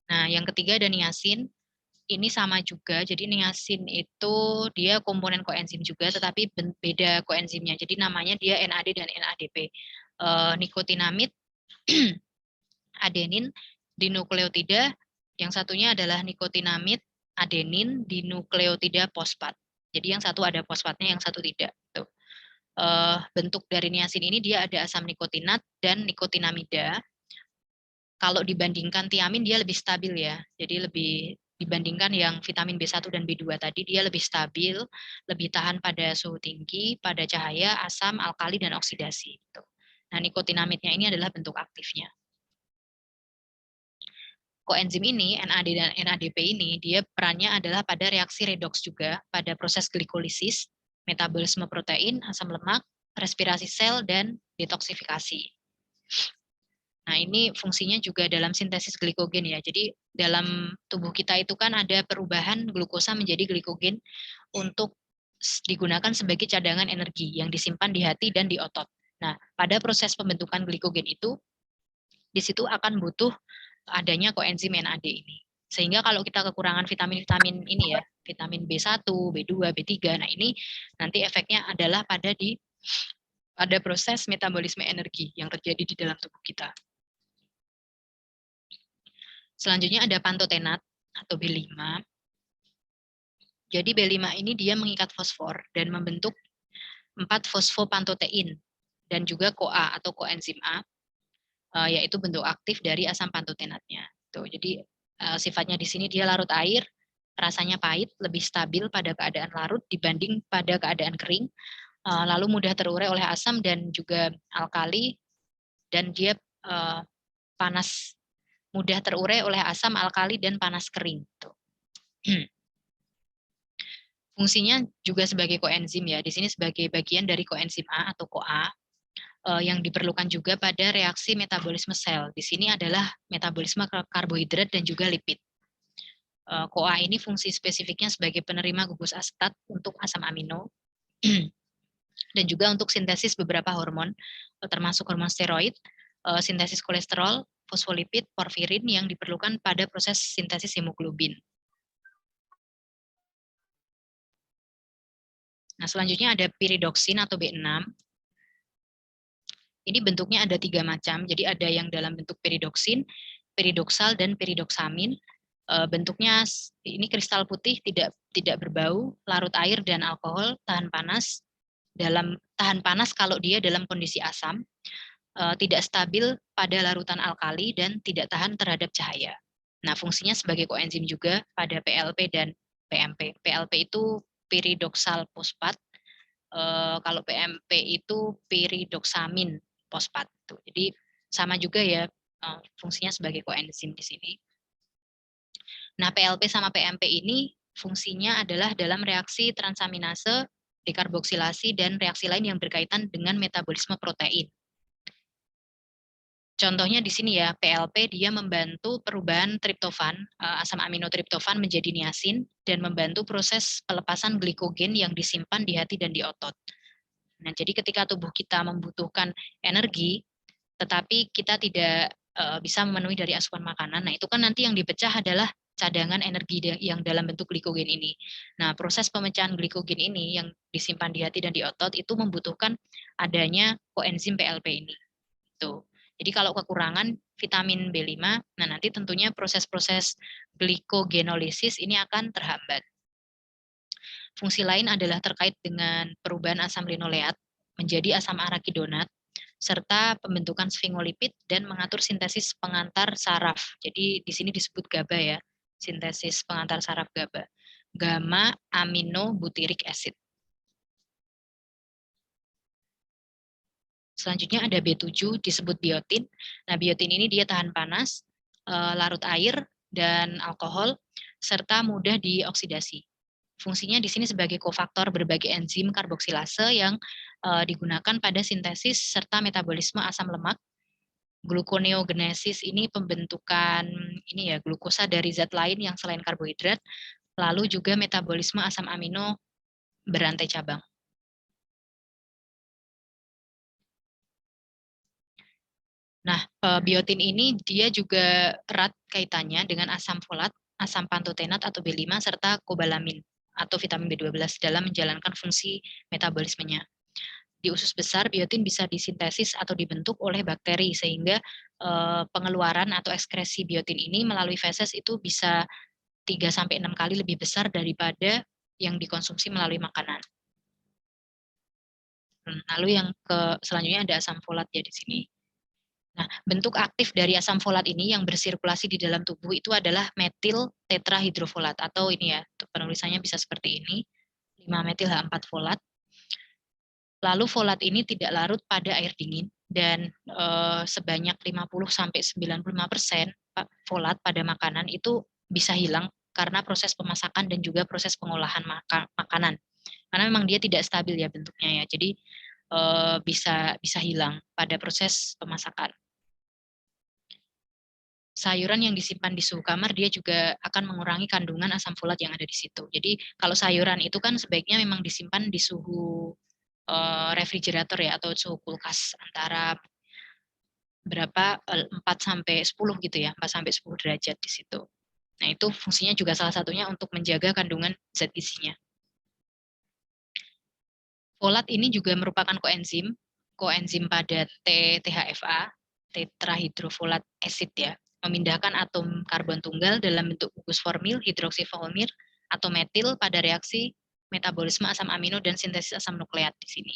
S3: Nah, yang ketiga ada niacin. Ini sama juga, jadi niacin itu dia komponen koenzim juga, tetapi beda koenzimnya. Jadi namanya dia NAD dan NADP. Nikotinamid, adenin, dinukleotida, yang satunya adalah nikotinamid, adenin, dinukleotida fosfat. Jadi yang satu ada fosfatnya, yang satu tidak. Tuh. Bentuk dari niacin ini dia ada asam nikotinat dan nikotinamida. Kalau dibandingkan tiamin dia lebih stabil ya, jadi lebih dibandingkan yang vitamin B1 dan B2 tadi, dia lebih stabil, lebih tahan pada suhu tinggi, pada cahaya, asam, alkali, dan oksidasi. Nah, nikotinamidnya ini adalah bentuk aktifnya. Koenzim ini, NAD dan NADP ini, dia perannya adalah pada reaksi redoks juga, pada proses glikolisis, metabolisme protein, asam lemak, respirasi sel, dan detoksifikasi. Nah, ini fungsinya juga dalam sintesis glikogen ya. Jadi dalam tubuh kita itu kan ada perubahan glukosa menjadi glikogen untuk digunakan sebagai cadangan energi yang disimpan di hati dan di otot. Nah, pada proses pembentukan glikogen itu, di situ akan butuh adanya koenzim NAD ini. Sehingga kalau kita kekurangan vitamin-vitamin ini ya, vitamin B1, B2, B3, nah ini nanti efeknya adalah pada proses metabolisme energi yang terjadi di dalam tubuh kita. Selanjutnya ada pantotenat atau B5. Jadi B5 ini dia mengikat fosfor dan membentuk 4 fosfopantotein dan juga CoA atau koenzim A, yaitu bentuk aktif dari asam pantotenatnya. Tuh, jadi sifatnya di sini dia larut air, rasanya pahit, lebih stabil pada keadaan larut dibanding pada keadaan kering, lalu mudah terurai oleh asam dan juga alkali, dan dia panas, mudah terurai oleh asam, alkali, dan panas kering. Tuh. Fungsinya juga sebagai koenzim ya, di sini sebagai bagian dari koenzim A atau CoA, yang diperlukan juga pada reaksi metabolisme sel. Di sini adalah metabolisme karbohidrat dan juga lipid. CoA ini fungsi spesifiknya sebagai penerima gugus asetat untuk asam amino, dan juga untuk sintesis beberapa hormon, termasuk hormon steroid, sintesis kolesterol, fosfolipid, porfirin yang diperlukan pada proses sintesis hemoglobin. Nah, selanjutnya ada piridoksin atau B6. Ini bentuknya ada 3 macam, jadi ada yang dalam bentuk piridoksin, piridoksal, dan piridoksamin. Bentuknya ini kristal putih, tidak berbau, larut air dan alkohol, tahan panas kalau dia dalam kondisi asam, tidak stabil pada larutan alkali, dan tidak tahan terhadap cahaya. Nah, fungsinya sebagai koenzim juga pada PLP dan PMP. PLP itu piridoksal fosfat, kalau PMP itu piridoksamin fosfat. Jadi sama juga ya fungsinya sebagai koenzim di sini. Nah, PLP sama PMP ini fungsinya adalah dalam reaksi transaminase, dekarboksilasi, dan reaksi lain yang berkaitan dengan metabolisme protein. Contohnya di sini ya, PLP dia membantu perubahan triptofan, asam amino triptofan menjadi niacin, dan membantu proses pelepasan glikogen yang disimpan di hati dan di otot. Nah, jadi ketika tubuh kita membutuhkan energi, tetapi kita tidak bisa memenuhi dari asupan makanan, nah itu kan nanti yang dipecah adalah cadangan energi yang dalam bentuk glikogen ini. Nah, proses pemecahan glikogen ini yang disimpan di hati dan di otot itu membutuhkan adanya koenzim PLP ini. Tuh. Jadi kalau kekurangan vitamin B5, nah nanti tentunya proses-proses glikogenolisis ini akan terhambat. Fungsi lain adalah terkait dengan perubahan asam linoleat menjadi asam arakidonat, serta pembentukan sfingolipid dan mengatur sintesis pengantar saraf. Jadi di sini disebut GABA ya, sintesis pengantar saraf GABA. Gamma aminobutyric acid. Selanjutnya ada B7 disebut biotin. Nah, biotin ini dia tahan panas, larut air dan alkohol, serta mudah dioksidasi. Fungsinya di sini sebagai kofaktor berbagai enzim karboksilase yang digunakan pada sintesis serta metabolisme asam lemak. Gluconeogenesis ini pembentukan ini ya glukosa dari zat lain yang selain karbohidrat, lalu juga metabolisme asam amino berantai cabang. Nah, biotin ini dia juga erat kaitannya dengan asam folat, asam pantotenat atau B5, serta kobalamin atau vitamin B12 dalam menjalankan fungsi metabolismenya. Di usus besar, biotin bisa disintesis atau dibentuk oleh bakteri, sehingga pengeluaran atau ekskresi biotin ini melalui feses itu bisa 3-6 kali lebih besar daripada yang dikonsumsi melalui makanan. Lalu yang selanjutnya ada asam folat ya di sini. Nah, bentuk aktif dari asam folat ini yang bersirkulasi di dalam tubuh itu adalah metil tetrahidrofolat, atau ini ya, penulisannya bisa seperti ini, 5-metil H4 folat. Lalu folat ini tidak larut pada air dingin, dan sebanyak 50-95% folat pada makanan itu bisa hilang karena proses pemasakan dan juga proses pengolahan makanan. Karena memang dia tidak stabil ya bentuknya ya, jadi bisa hilang pada proses pemasakan. sayuran yang disimpan di suhu kamar dia juga akan mengurangi kandungan asam folat yang ada di situ. Jadi kalau sayuran itu kan sebaiknya memang disimpan di suhu refrigerator ya, atau suhu kulkas antara berapa 4 sampai 10 gitu ya, 4 sampai 10 derajat di situ. Nah, itu fungsinya juga salah satunya untuk menjaga kandungan zat gizinya. Folat ini juga merupakan koenzim pada THFA, tetrahydrofolat acid ya, memindahkan atom karbon tunggal dalam bentuk gugus formil, hidroksiformil, atau metil pada reaksi metabolisme asam amino dan sintesis asam nukleat di sini.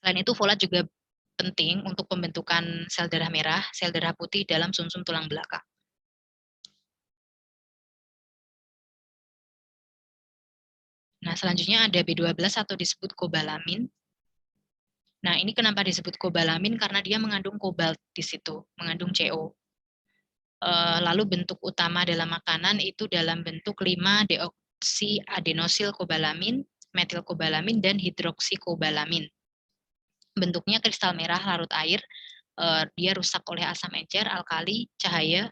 S3: Selain itu, folat juga penting untuk pembentukan sel darah merah, sel darah putih dalam sumsum tulang belakang. Nah, selanjutnya ada B12 atau disebut kobalamin. Nah, ini kenapa disebut kobalamin? Karena dia mengandung kobalt di situ, mengandung CO. Lalu bentuk utama dalam makanan itu dalam bentuk 5-deoksiadenosil kobalamin, metilkobalamin, dan hidroksikobalamin. Bentuknya kristal merah larut air, dia rusak oleh asam encer, alkali, cahaya,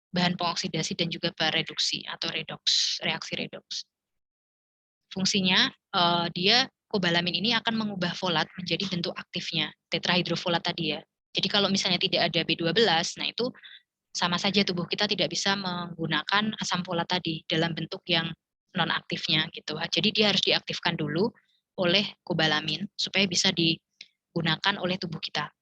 S3: bahan pengoksidasi, dan juga reduksi atau reaksi redoks. Fungsinya dia kobalamin ini akan mengubah folat menjadi bentuk aktifnya, tetrahydrofolat tadi ya. Jadi kalau misalnya tidak ada B12, nah itu sama saja tubuh kita tidak bisa menggunakan asam folat tadi dalam bentuk yang non-aktifnya gitu. Jadi dia harus diaktifkan dulu oleh kobalamin supaya bisa digunakan oleh tubuh kita.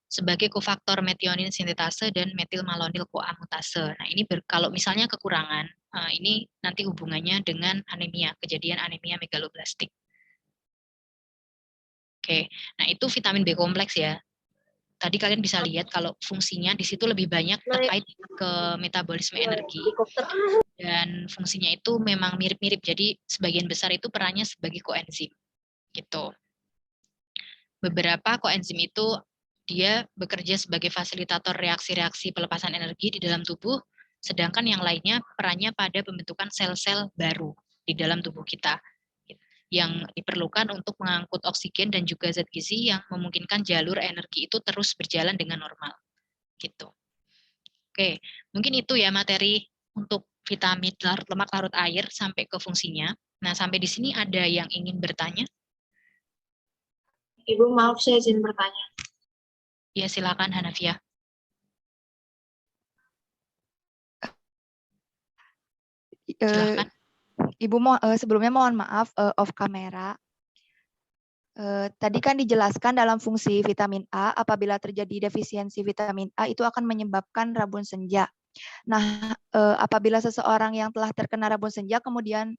S3: Sebagai kofaktor metionin sintetase dan metilmalonil CoA mutase. Nah, ini kalau misalnya kekurangan, ini nanti hubungannya dengan anemia, kejadian anemia megaloblastik. Oke, nah itu vitamin B kompleks ya. Tadi kalian bisa lihat kalau fungsinya di situ lebih banyak terkait ke metabolisme energi, dan fungsinya itu memang mirip-mirip. Jadi sebagian besar itu perannya sebagai koenzim, gitu. Beberapa koenzim itu dia bekerja sebagai fasilitator reaksi-reaksi pelepasan energi di dalam tubuh, sedangkan yang lainnya perannya pada pembentukan sel-sel baru di dalam tubuh kita yang diperlukan untuk mengangkut oksigen dan juga zat gizi yang memungkinkan jalur energi itu terus berjalan dengan normal. Gitu. Oke, mungkin itu ya materi untuk vitamin larut lemak larut air sampai ke fungsinya. Nah, sampai di sini ada yang ingin bertanya?
S1: Ibu, maaf saya izin bertanya.
S3: Ya, silakan Hanafia. Silakan.
S4: Ibu sebelumnya mohon maaf off kamera. Tadi kan dijelaskan dalam fungsi vitamin A, apabila terjadi defisiensi vitamin A itu akan menyebabkan rabun senja. Nah, apabila seseorang yang telah terkena rabun senja kemudian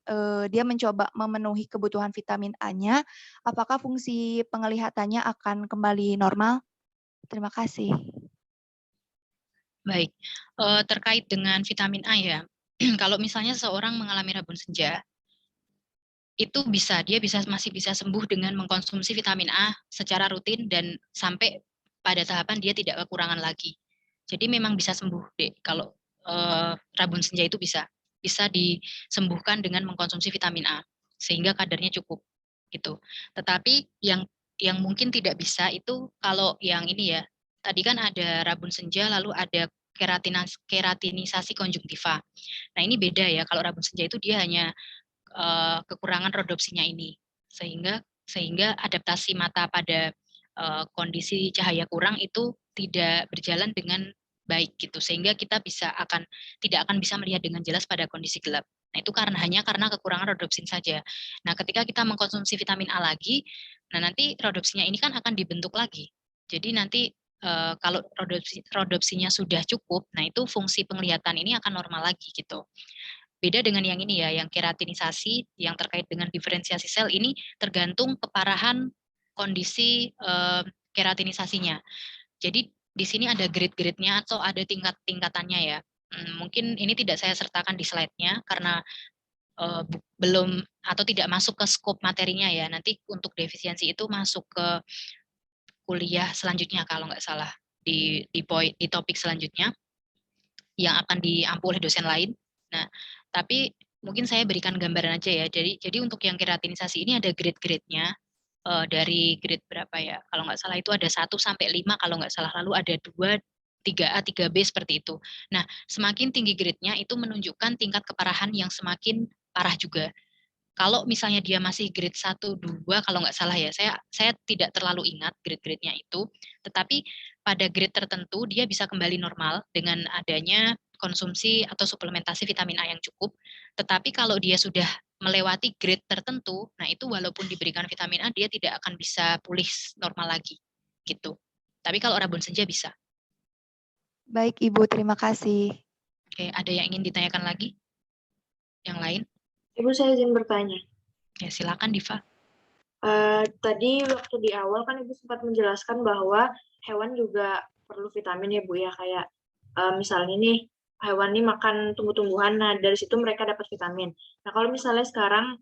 S4: dia mencoba memenuhi kebutuhan vitamin A-nya, apakah fungsi penglihatannya akan kembali normal? Terima kasih.
S3: Baik, terkait dengan vitamin A ya, kalau misalnya seseorang mengalami rabun senja, itu dia masih bisa sembuh dengan mengkonsumsi vitamin A secara rutin dan sampai pada tahapan dia tidak kekurangan lagi. Jadi memang bisa sembuh deh kalau rabun senja itu bisa disembuhkan dengan mengkonsumsi vitamin A sehingga kadarnya cukup gitu. Tetapi yang mungkin tidak bisa itu kalau yang ini ya, tadi kan ada rabun senja lalu ada keratinisasi konjungtiva. Nah, ini beda ya, kalau rabun senja itu dia hanya kekurangan rodopsinya ini, sehingga adaptasi mata pada kondisi cahaya kurang itu tidak berjalan dengan baik gitu, sehingga kita tidak akan bisa melihat dengan jelas pada kondisi gelap. Nah, itu hanya karena kekurangan rodopsin saja. Nah, ketika kita mengkonsumsi vitamin A lagi, nah nanti rodopsinya ini kan akan dibentuk lagi. Jadi nanti kalau rodopsinya sudah cukup, nah itu fungsi penglihatan ini akan normal lagi gitu. Beda dengan yang ini ya, yang keratinisasi yang terkait dengan diferensiasi sel ini tergantung keparahan kondisi keratinisasinya. Jadi di sini ada grade-grade-nya atau ada tingkat-tingkatannya ya. Mungkin ini tidak saya sertakan di slide-nya karena belum atau tidak masuk ke skop materinya ya. Nanti untuk defisiensi itu masuk ke kuliah selanjutnya kalau nggak salah di topik selanjutnya yang akan diampu oleh dosen lain. Nah, tapi mungkin saya berikan gambaran aja ya. Jadi untuk yang keratinisasi ini ada grade-grade-nya, dari grade berapa ya? Kalau nggak salah itu ada 1 sampai 5 kalau nggak salah. Lalu ada 2 3A, 3B seperti itu. Nah, semakin tinggi grade-nya itu menunjukkan tingkat keparahan yang semakin parah juga. Kalau misalnya dia masih grade 1, 2 kalau nggak salah ya, saya tidak terlalu ingat grade-grade-nya itu, tetapi pada grade tertentu dia bisa kembali normal dengan adanya konsumsi atau suplementasi vitamin A yang cukup. Tetapi kalau dia sudah melewati grade tertentu, nah itu walaupun diberikan vitamin A dia tidak akan bisa pulih normal lagi gitu. Tapi kalau rabun senja bisa.
S4: Baik Ibu, terima kasih.
S3: Oke, ada yang ingin ditanyakan lagi? Yang lain?
S1: Ibu, saya izin bertanya.
S3: Ya, silakan Diva.
S1: Tadi waktu di awal kan Ibu sempat menjelaskan bahwa hewan juga perlu vitamin ya Bu ya, kayak misalnya nih hewan ini makan tumbuh-tumbuhan, nah dari situ mereka dapat vitamin. Nah kalau misalnya sekarang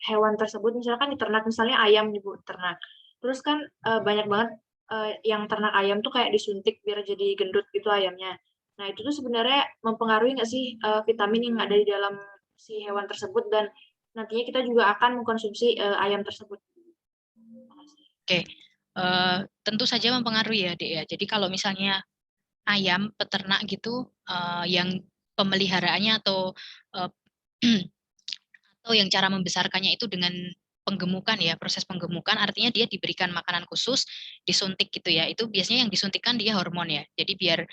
S1: hewan tersebut misalkan diternak, misalnya ayam nih Bu, ternak. Terus kan banyak banget yang ternak ayam tuh kayak disuntik biar jadi gendut gitu ayamnya. Nah itu tuh sebenarnya mempengaruhi nggak sih vitamin yang ada di dalam si hewan tersebut, dan nantinya kita juga akan mengkonsumsi ayam tersebut.
S3: Oke, tentu saja mempengaruhi ya, Dek ya. Jadi kalau misalnya ayam peternak gitu yang pemeliharaannya atau atau yang cara membesarkannya itu dengan penggemukan ya, proses penggemukan, artinya dia diberikan makanan khusus, disuntik gitu ya. Itu biasanya yang disuntikkan dia hormon ya. Jadi biar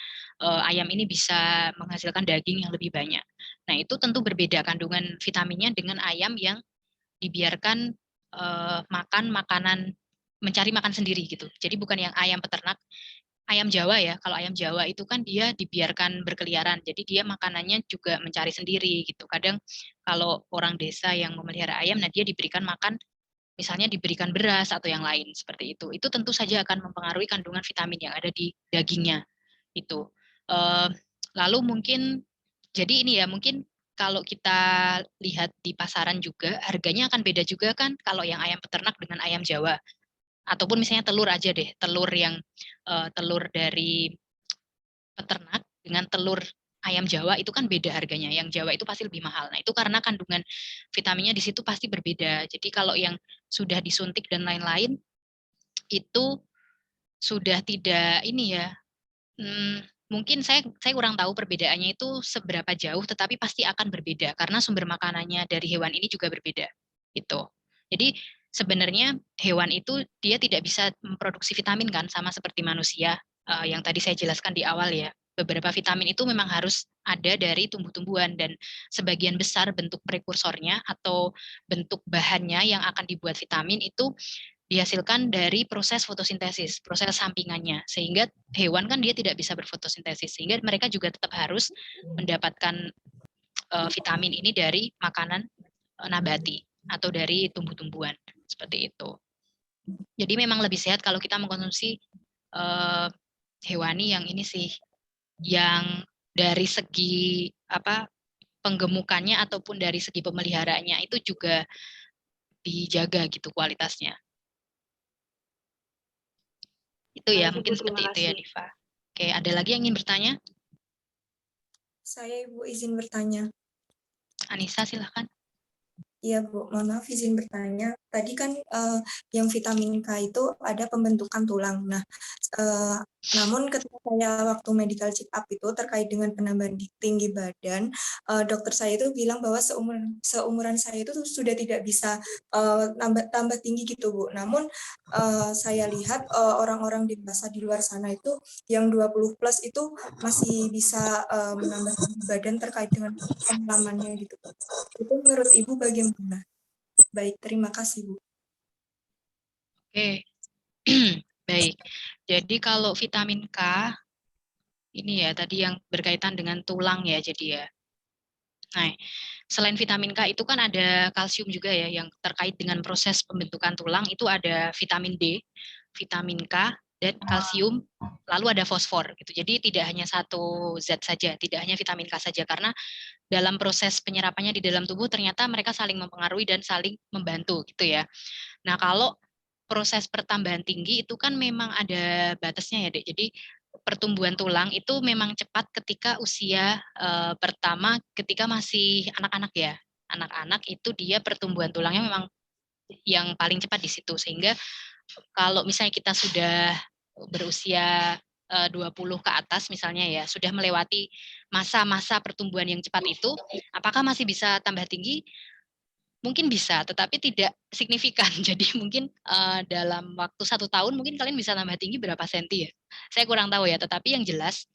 S3: ayam ini bisa menghasilkan daging yang lebih banyak. Nah, itu tentu berbeda kandungan vitaminnya dengan ayam yang dibiarkan makan makanan, mencari makan sendiri gitu. Jadi bukan yang ayam peternak, ayam Jawa ya. Kalau ayam Jawa itu kan dia dibiarkan berkeliaran. Jadi dia makanannya juga mencari sendiri gitu. Kadang kalau orang desa yang memelihara ayam, nah dia diberikan makan, misalnya diberikan beras atau yang lain seperti itu. Itu tentu saja akan mempengaruhi kandungan vitamin yang ada di dagingnya itu. Lalu mungkin jadi ini ya, mungkin kalau kita lihat di pasaran juga harganya akan beda juga kan kalau yang ayam peternak dengan ayam Jawa. Ataupun misalnya telur aja deh, telur yang telur dari peternak dengan telur ayam Jawa itu kan beda harganya. Yang Jawa itu pasti lebih mahal. Nah, itu karena kandungan vitaminnya di situ pasti berbeda. Jadi kalau yang sudah disuntik dan lain-lain itu sudah tidak ini ya. Mungkin saya kurang tahu perbedaannya itu seberapa jauh, tetapi pasti akan berbeda karena sumber makanannya dari hewan ini juga berbeda. Gitu. Jadi sebenarnya hewan itu dia tidak bisa memproduksi vitamin kan, sama seperti manusia yang tadi saya jelaskan di awal ya. Beberapa vitamin itu memang harus ada dari tumbuh-tumbuhan, dan sebagian besar bentuk prekursornya atau bentuk bahannya yang akan dibuat vitamin itu dihasilkan dari proses fotosintesis, proses sampingannya. Sehingga hewan kan dia tidak bisa berfotosintesis, sehingga mereka juga tetap harus mendapatkan vitamin ini dari makanan nabati atau dari tumbuh-tumbuhan, seperti itu. Jadi memang lebih sehat kalau kita mengkonsumsi hewani yang ini sih, yang dari segi penggemukannya ataupun dari segi pemeliharaannya itu juga dijaga gitu kualitasnya. Itu ya, mungkin seperti itu ya, Diva. Oke, ada lagi yang ingin bertanya?
S5: Saya Ibu izin bertanya.
S3: Anissa, silahkan.
S5: Iya Bu, mohon maaf izin bertanya. Tadi kan yang vitamin K itu ada pembentukan tulang. Nah, namun ketika saya waktu medical check up itu terkait dengan penambahan tinggi badan, dokter saya itu bilang bahwa seumuran saya itu sudah tidak bisa tambah tinggi gitu Bu. Namun saya lihat orang-orang dewasa di luar sana itu yang 20 plus itu masih bisa menambah tinggi badan terkait dengan pengalamannya gitu. Itu menurut Ibu bagaimana? Baik, terima kasih Bu.
S3: Oke, baik. Jadi kalau vitamin K, ini ya tadi yang berkaitan dengan tulang ya, jadi ya. Nah, selain vitamin K itu kan ada kalsium juga ya, yang terkait dengan proses pembentukan tulang, itu ada vitamin D, vitamin K, dan kalsium, lalu ada fosfor gitu. Jadi tidak hanya satu zat saja, tidak hanya vitamin K saja, karena dalam proses penyerapannya di dalam tubuh ternyata mereka saling mempengaruhi dan saling membantu gitu ya. Nah, kalau proses pertambahan tinggi itu kan memang ada batasnya ya, Dek. Jadi pertumbuhan tulang itu memang cepat ketika usia pertama, ketika masih anak-anak ya. Anak-anak itu dia pertumbuhan tulangnya memang yang paling cepat di situ, sehingga kalau misalnya kita sudah berusia 20 ke atas misalnya ya, sudah melewati masa-masa pertumbuhan yang cepat itu, apakah masih bisa tambah tinggi? Mungkin bisa, tetapi tidak signifikan. Jadi mungkin dalam waktu 1 tahun mungkin kalian bisa tambah tinggi berapa senti ya. Saya kurang tahu ya, tetapi yang jelas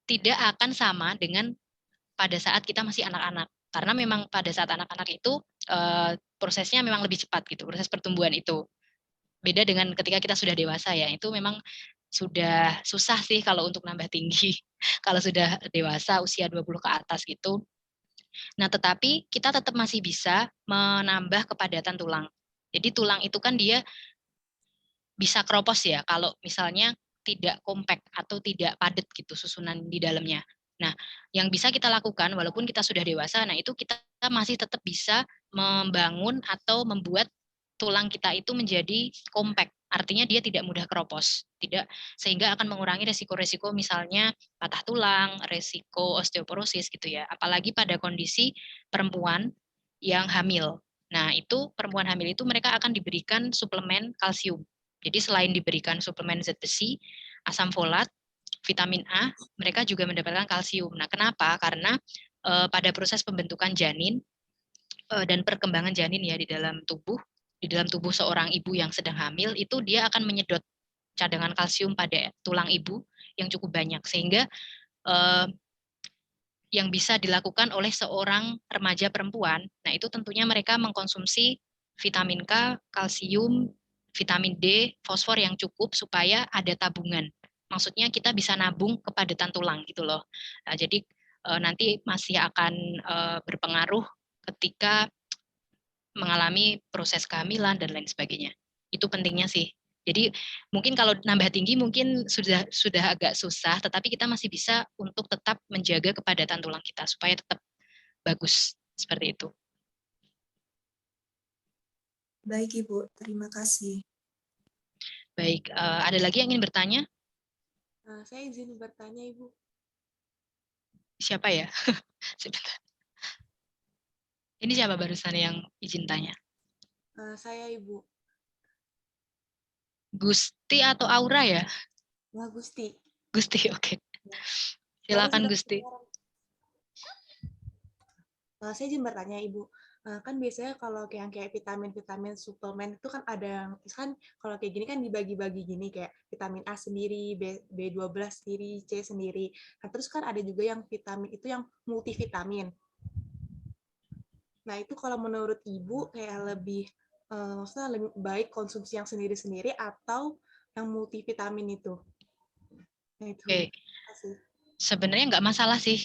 S3: tidak akan sama dengan pada saat kita masih anak-anak. Karena memang pada saat anak-anak itu prosesnya memang lebih cepat gitu, proses pertumbuhan itu. Beda dengan ketika kita sudah dewasa ya, itu memang sudah susah sih kalau untuk nambah tinggi. Kalau sudah dewasa usia 20 ke atas gitu. Nah, tetapi kita tetap masih bisa menambah kepadatan tulang. Jadi tulang itu kan dia bisa keropos ya kalau misalnya tidak kompak atau tidak padat gitu susunan di dalamnya. Nah, yang bisa kita lakukan walaupun kita sudah dewasa, nah itu kita masih tetap bisa membangun atau membuat tulang kita itu menjadi kompak. Artinya dia tidak mudah keropos, tidak, sehingga akan mengurangi resiko-resiko misalnya patah tulang, resiko osteoporosis gitu ya. Apalagi pada kondisi perempuan yang hamil. Nah, itu perempuan hamil itu mereka akan diberikan suplemen kalsium. Jadi selain diberikan suplemen zat besi, asam folat, vitamin A, mereka juga mendapatkan kalsium. Nah, kenapa? Karena pada proses pembentukan janin dan perkembangan janin ya di dalam tubuh seorang ibu yang sedang hamil itu dia akan menyedot cadangan kalsium pada tulang ibu yang cukup banyak sehingga yang bisa dilakukan oleh seorang remaja perempuan, nah itu tentunya mereka mengkonsumsi vitamin K, kalsium, vitamin D, fosfor yang cukup supaya ada tabungan. Maksudnya kita bisa nabung kepadatan tulang gitu loh. Nah, jadi nanti masih akan berpengaruh ketika mengalami proses kehamilan dan lain sebagainya. Itu pentingnya sih. Jadi mungkin kalau nambah tinggi mungkin sudah agak susah, tetapi kita masih bisa untuk tetap menjaga kepadatan tulang kita supaya tetap bagus seperti itu.
S5: Baik Ibu, terima kasih.
S3: Baik, ada lagi yang ingin bertanya?
S2: Saya izin bertanya Ibu.
S3: Siapa ya? Sebentar. Ini siapa barusan yang izin tanya?
S2: Saya Ibu.
S3: Gusti atau Aura ya?
S2: Wah, Gusti.
S3: Gusti, oke. Silakan Gusti.
S2: Saya izin bertanya Ibu. Kan biasanya kalau kayak vitamin-vitamin suplemen itu kan ada yang kan kalau kayak gini kan dibagi-bagi gini kayak vitamin A sendiri, B12 sendiri, C sendiri. Nah, terus kan ada juga yang vitamin itu yang multivitamin. Nah, itu kalau menurut Ibu kayak maksudnya lebih baik konsumsi yang sendiri-sendiri atau yang multivitamin itu? Nah, itu.
S3: Oke. Sebenarnya nggak masalah sih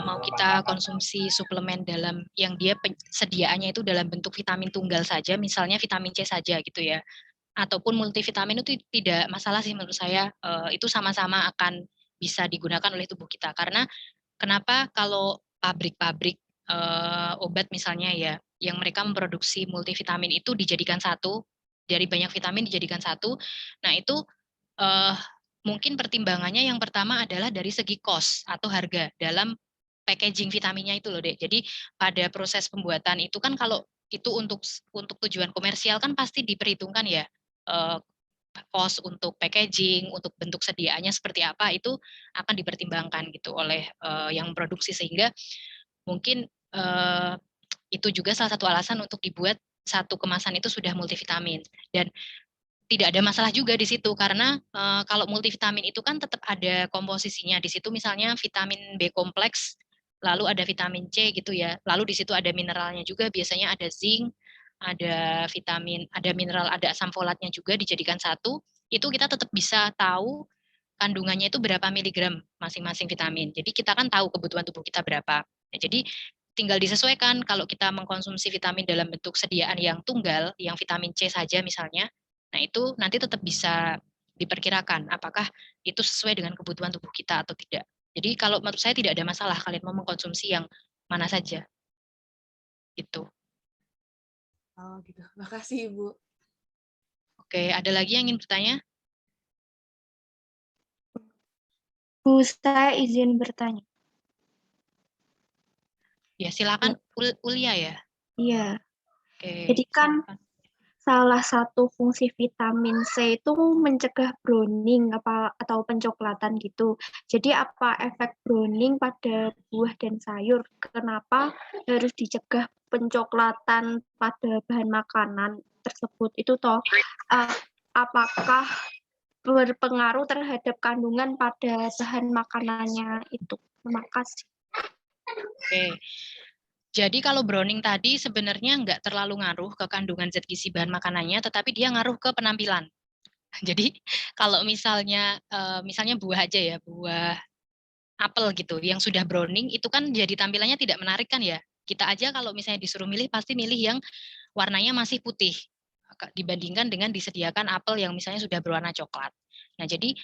S3: mau kita konsumsi suplemen dalam yang dia sediaannya itu dalam bentuk vitamin tunggal saja, misalnya vitamin C saja gitu ya, ataupun multivitamin itu tidak masalah sih menurut saya, itu sama-sama akan bisa digunakan oleh tubuh kita. Karena kenapa kalau pabrik-pabrik obat misalnya ya, yang mereka memproduksi multivitamin itu dijadikan satu, dari banyak vitamin dijadikan satu, nah itu mungkin pertimbangannya yang pertama adalah dari segi cost atau harga dalam packaging vitaminnya itu loh Dek. Jadi pada proses pembuatan itu kan kalau itu untuk tujuan komersial kan pasti diperhitungkan ya cost untuk packaging, untuk bentuk sediaannya seperti apa itu akan dipertimbangkan gitu oleh yang memproduksi sehingga mungkin itu juga salah satu alasan untuk dibuat satu kemasan itu sudah multivitamin dan tidak ada masalah juga di situ karena kalau multivitamin itu kan tetap ada komposisinya di situ misalnya vitamin B kompleks lalu ada vitamin C gitu ya lalu di situ ada mineralnya juga biasanya ada zinc ada vitamin ada mineral ada asam folatnya juga dijadikan satu itu kita tetap bisa tahu kandungannya itu berapa miligram masing-masing vitamin jadi kita kan tahu kebutuhan tubuh kita berapa ya, jadi tinggal disesuaikan kalau kita mengkonsumsi vitamin dalam bentuk sediaan yang tunggal yang vitamin C saja misalnya. Nah, itu nanti tetap bisa diperkirakan apakah itu sesuai dengan kebutuhan tubuh kita atau tidak. Jadi kalau menurut saya tidak ada masalah kalian mau mengkonsumsi yang mana saja. Gitu.
S2: Oh, gitu. Makasih, Ibu.
S3: Oke, ada lagi yang ingin bertanya?
S1: Bu, saya izin bertanya.
S3: Ya, silakan Ulia ya.
S1: Iya.
S3: Oke.
S1: Jadi kan
S3: silakan.
S6: salah satu fungsi vitamin C itu mencegah browning atau pencoklatan gitu. Jadi apa efek browning pada buah dan sayur? Kenapa harus dicegah pencoklatan pada bahan makanan tersebut? Itu toh apakah berpengaruh terhadap kandungan pada bahan makanannya itu? Terima kasih.
S3: Oke. Jadi kalau browning tadi sebenarnya nggak terlalu ngaruh ke kandungan zat gizi bahan makanannya, tetapi dia ngaruh ke penampilan. Jadi kalau misalnya buah aja ya, buah apel gitu, yang sudah browning itu kan jadi tampilannya tidak menarik kan ya. Kita aja kalau misalnya disuruh milih pasti milih yang warnanya masih putih dibandingkan dengan disediakan apel yang misalnya sudah berwarna coklat. Nah jadi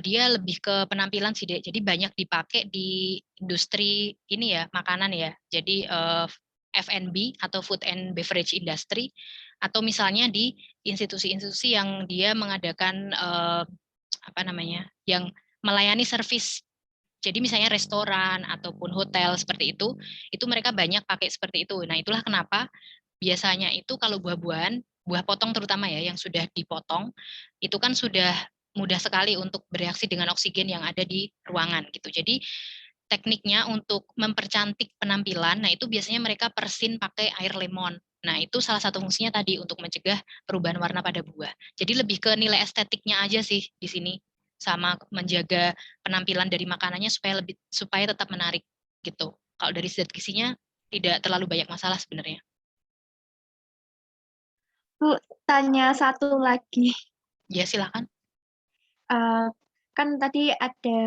S3: dia lebih ke penampilan sih, Dek. Jadi banyak dipakai di industri ini ya, makanan ya. Jadi F&B atau food and beverage industry, atau misalnya di institusi-institusi yang dia mengadakan yang melayani servis. Jadi misalnya restoran ataupun hotel seperti itu mereka banyak pakai seperti itu. Nah itulah kenapa biasanya itu kalau buah-buahan, buah potong terutama ya yang sudah dipotong, itu kan sudah mudah sekali untuk bereaksi dengan oksigen yang ada di ruangan gitu. Jadi tekniknya untuk mempercantik penampilan, nah itu biasanya mereka persin pakai air lemon. Nah itu salah satu fungsinya tadi untuk mencegah perubahan warna pada buah. Jadi lebih ke nilai estetiknya aja sih di sini, sama menjaga penampilan dari makanannya supaya tetap menarik gitu. Kalau dari zat gizinya tidak terlalu banyak masalah sebenarnya.
S6: Bu, tanya satu lagi.
S3: Ya silakan.
S6: Kan tadi ada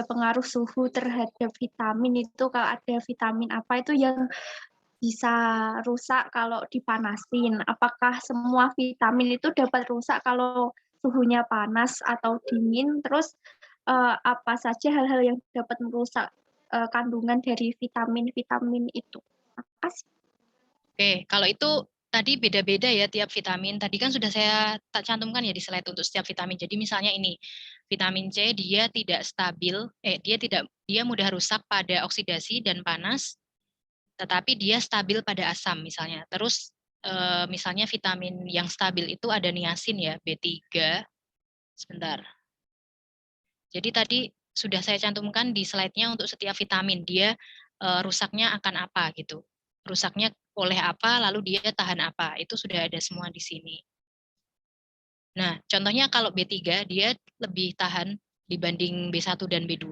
S6: pengaruh suhu terhadap vitamin itu, kalau ada vitamin apa itu yang bisa rusak kalau dipanasin. Apakah semua vitamin itu dapat rusak kalau suhunya panas atau dingin? Terus apa saja hal-hal yang dapat merusak kandungan dari vitamin-vitamin itu? Terima kasih.
S3: Oke, kalau itu tadi beda-beda ya tiap vitamin. Tadi kan sudah saya cantumkan ya di slide untuk setiap vitamin. Jadi misalnya ini, vitamin C dia tidak stabil, dia mudah rusak pada oksidasi dan panas, tetapi dia stabil pada asam misalnya. Terus misalnya vitamin yang stabil itu ada niacin ya, B3. Sebentar. Jadi tadi sudah saya cantumkan di slide-nya untuk setiap vitamin, dia rusaknya akan apa gitu. Rusaknya oleh apa, lalu dia tahan apa. Itu sudah ada semua di sini. Nah, contohnya kalau B3, dia lebih tahan dibanding B1 dan B2.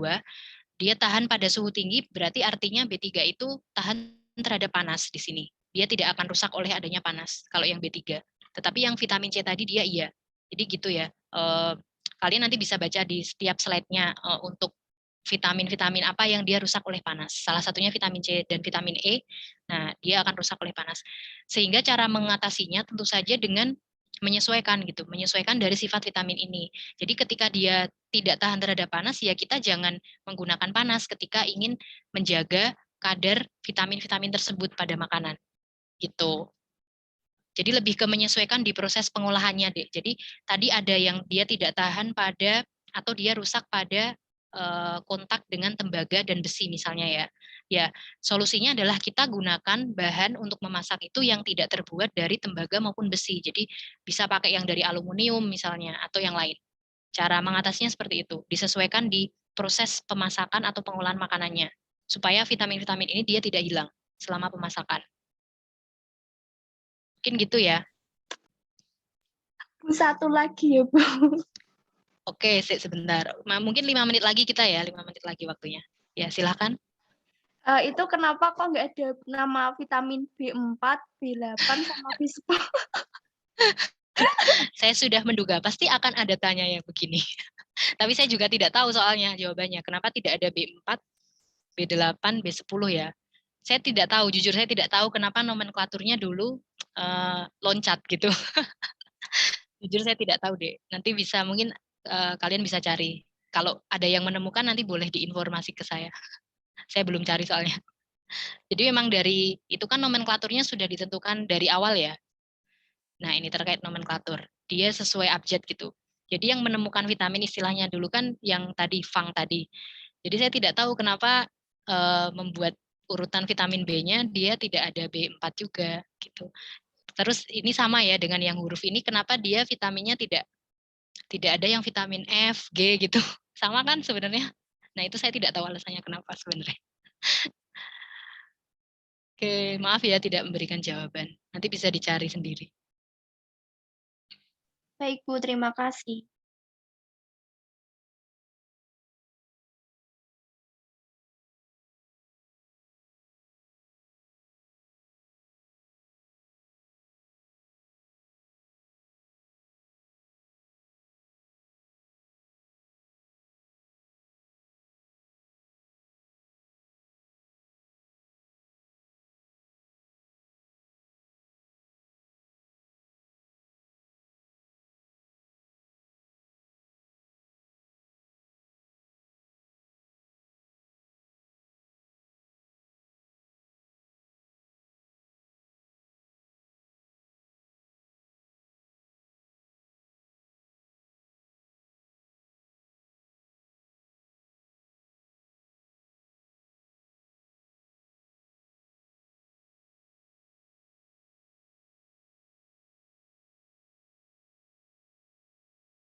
S3: Dia tahan pada suhu tinggi, berarti artinya B3 itu tahan terhadap panas di sini. Dia tidak akan rusak oleh adanya panas, kalau yang B3. Tetapi yang vitamin C tadi dia iya. Jadi gitu ya. Kalian nanti bisa baca di setiap slide-nya untuk vitamin-vitamin apa yang dia rusak oleh panas. Salah satunya vitamin C dan vitamin E. Nah, dia akan rusak oleh panas. Sehingga cara mengatasinya tentu saja dengan menyesuaikan gitu, menyesuaikan dari sifat vitamin ini. Jadi ketika dia tidak tahan terhadap panas, ya kita jangan menggunakan panas ketika ingin menjaga kadar vitamin-vitamin tersebut pada makanan. Gitu. Jadi lebih ke menyesuaikan di proses pengolahannya, Dek. Jadi tadi ada yang dia tidak tahan pada atau dia rusak pada kontak dengan tembaga dan besi misalnya ya. Ya, solusinya adalah kita gunakan bahan untuk memasak itu yang tidak terbuat dari tembaga maupun besi. Jadi bisa pakai yang dari aluminium misalnya atau yang lain. Cara mengatasinya seperti itu, disesuaikan di proses pemasakan atau pengolahan makanannya supaya vitamin-vitamin ini dia tidak hilang selama pemasakan. Mungkin gitu ya.
S6: Satu lagi ya, Bu.
S3: Oke, sebentar. Mungkin 5 menit lagi kita ya, 5 menit lagi waktunya. Ya, silakan.
S6: Itu kenapa kok nggak ada nama vitamin B4, B8, sama B10?
S3: Saya sudah menduga, pasti akan ada tanya yang begini. Tapi saya juga tidak tahu soalnya jawabannya. Kenapa tidak ada B4, B8, B10 ya? Saya tidak tahu, jujur saya tidak tahu kenapa nomenklaturnya dulu loncat gitu. Jujur saya tidak tahu deh. Nanti bisa mungkin kalian bisa cari. Kalau ada yang menemukan nanti boleh diinformasi ke saya. Saya belum cari soalnya. Jadi memang dari itu kan nomenklaturnya sudah ditentukan dari awal ya. Nah ini terkait nomenklatur. Dia sesuai abjad gitu. Jadi yang menemukan vitamin istilahnya dulu kan yang tadi Fang tadi. Jadi saya tidak tahu kenapa membuat urutan vitamin B-nya dia tidak ada B4 juga gitu. Terus ini sama ya dengan yang huruf ini, kenapa dia vitaminnya tidak ada yang vitamin F, G gitu. Sama kan sebenarnya? Nah, itu saya tidak tahu alasannya kenapa sebenarnya. Oke, maaf ya tidak memberikan jawaban. Nanti bisa dicari sendiri.
S6: Baik Bu, terima kasih.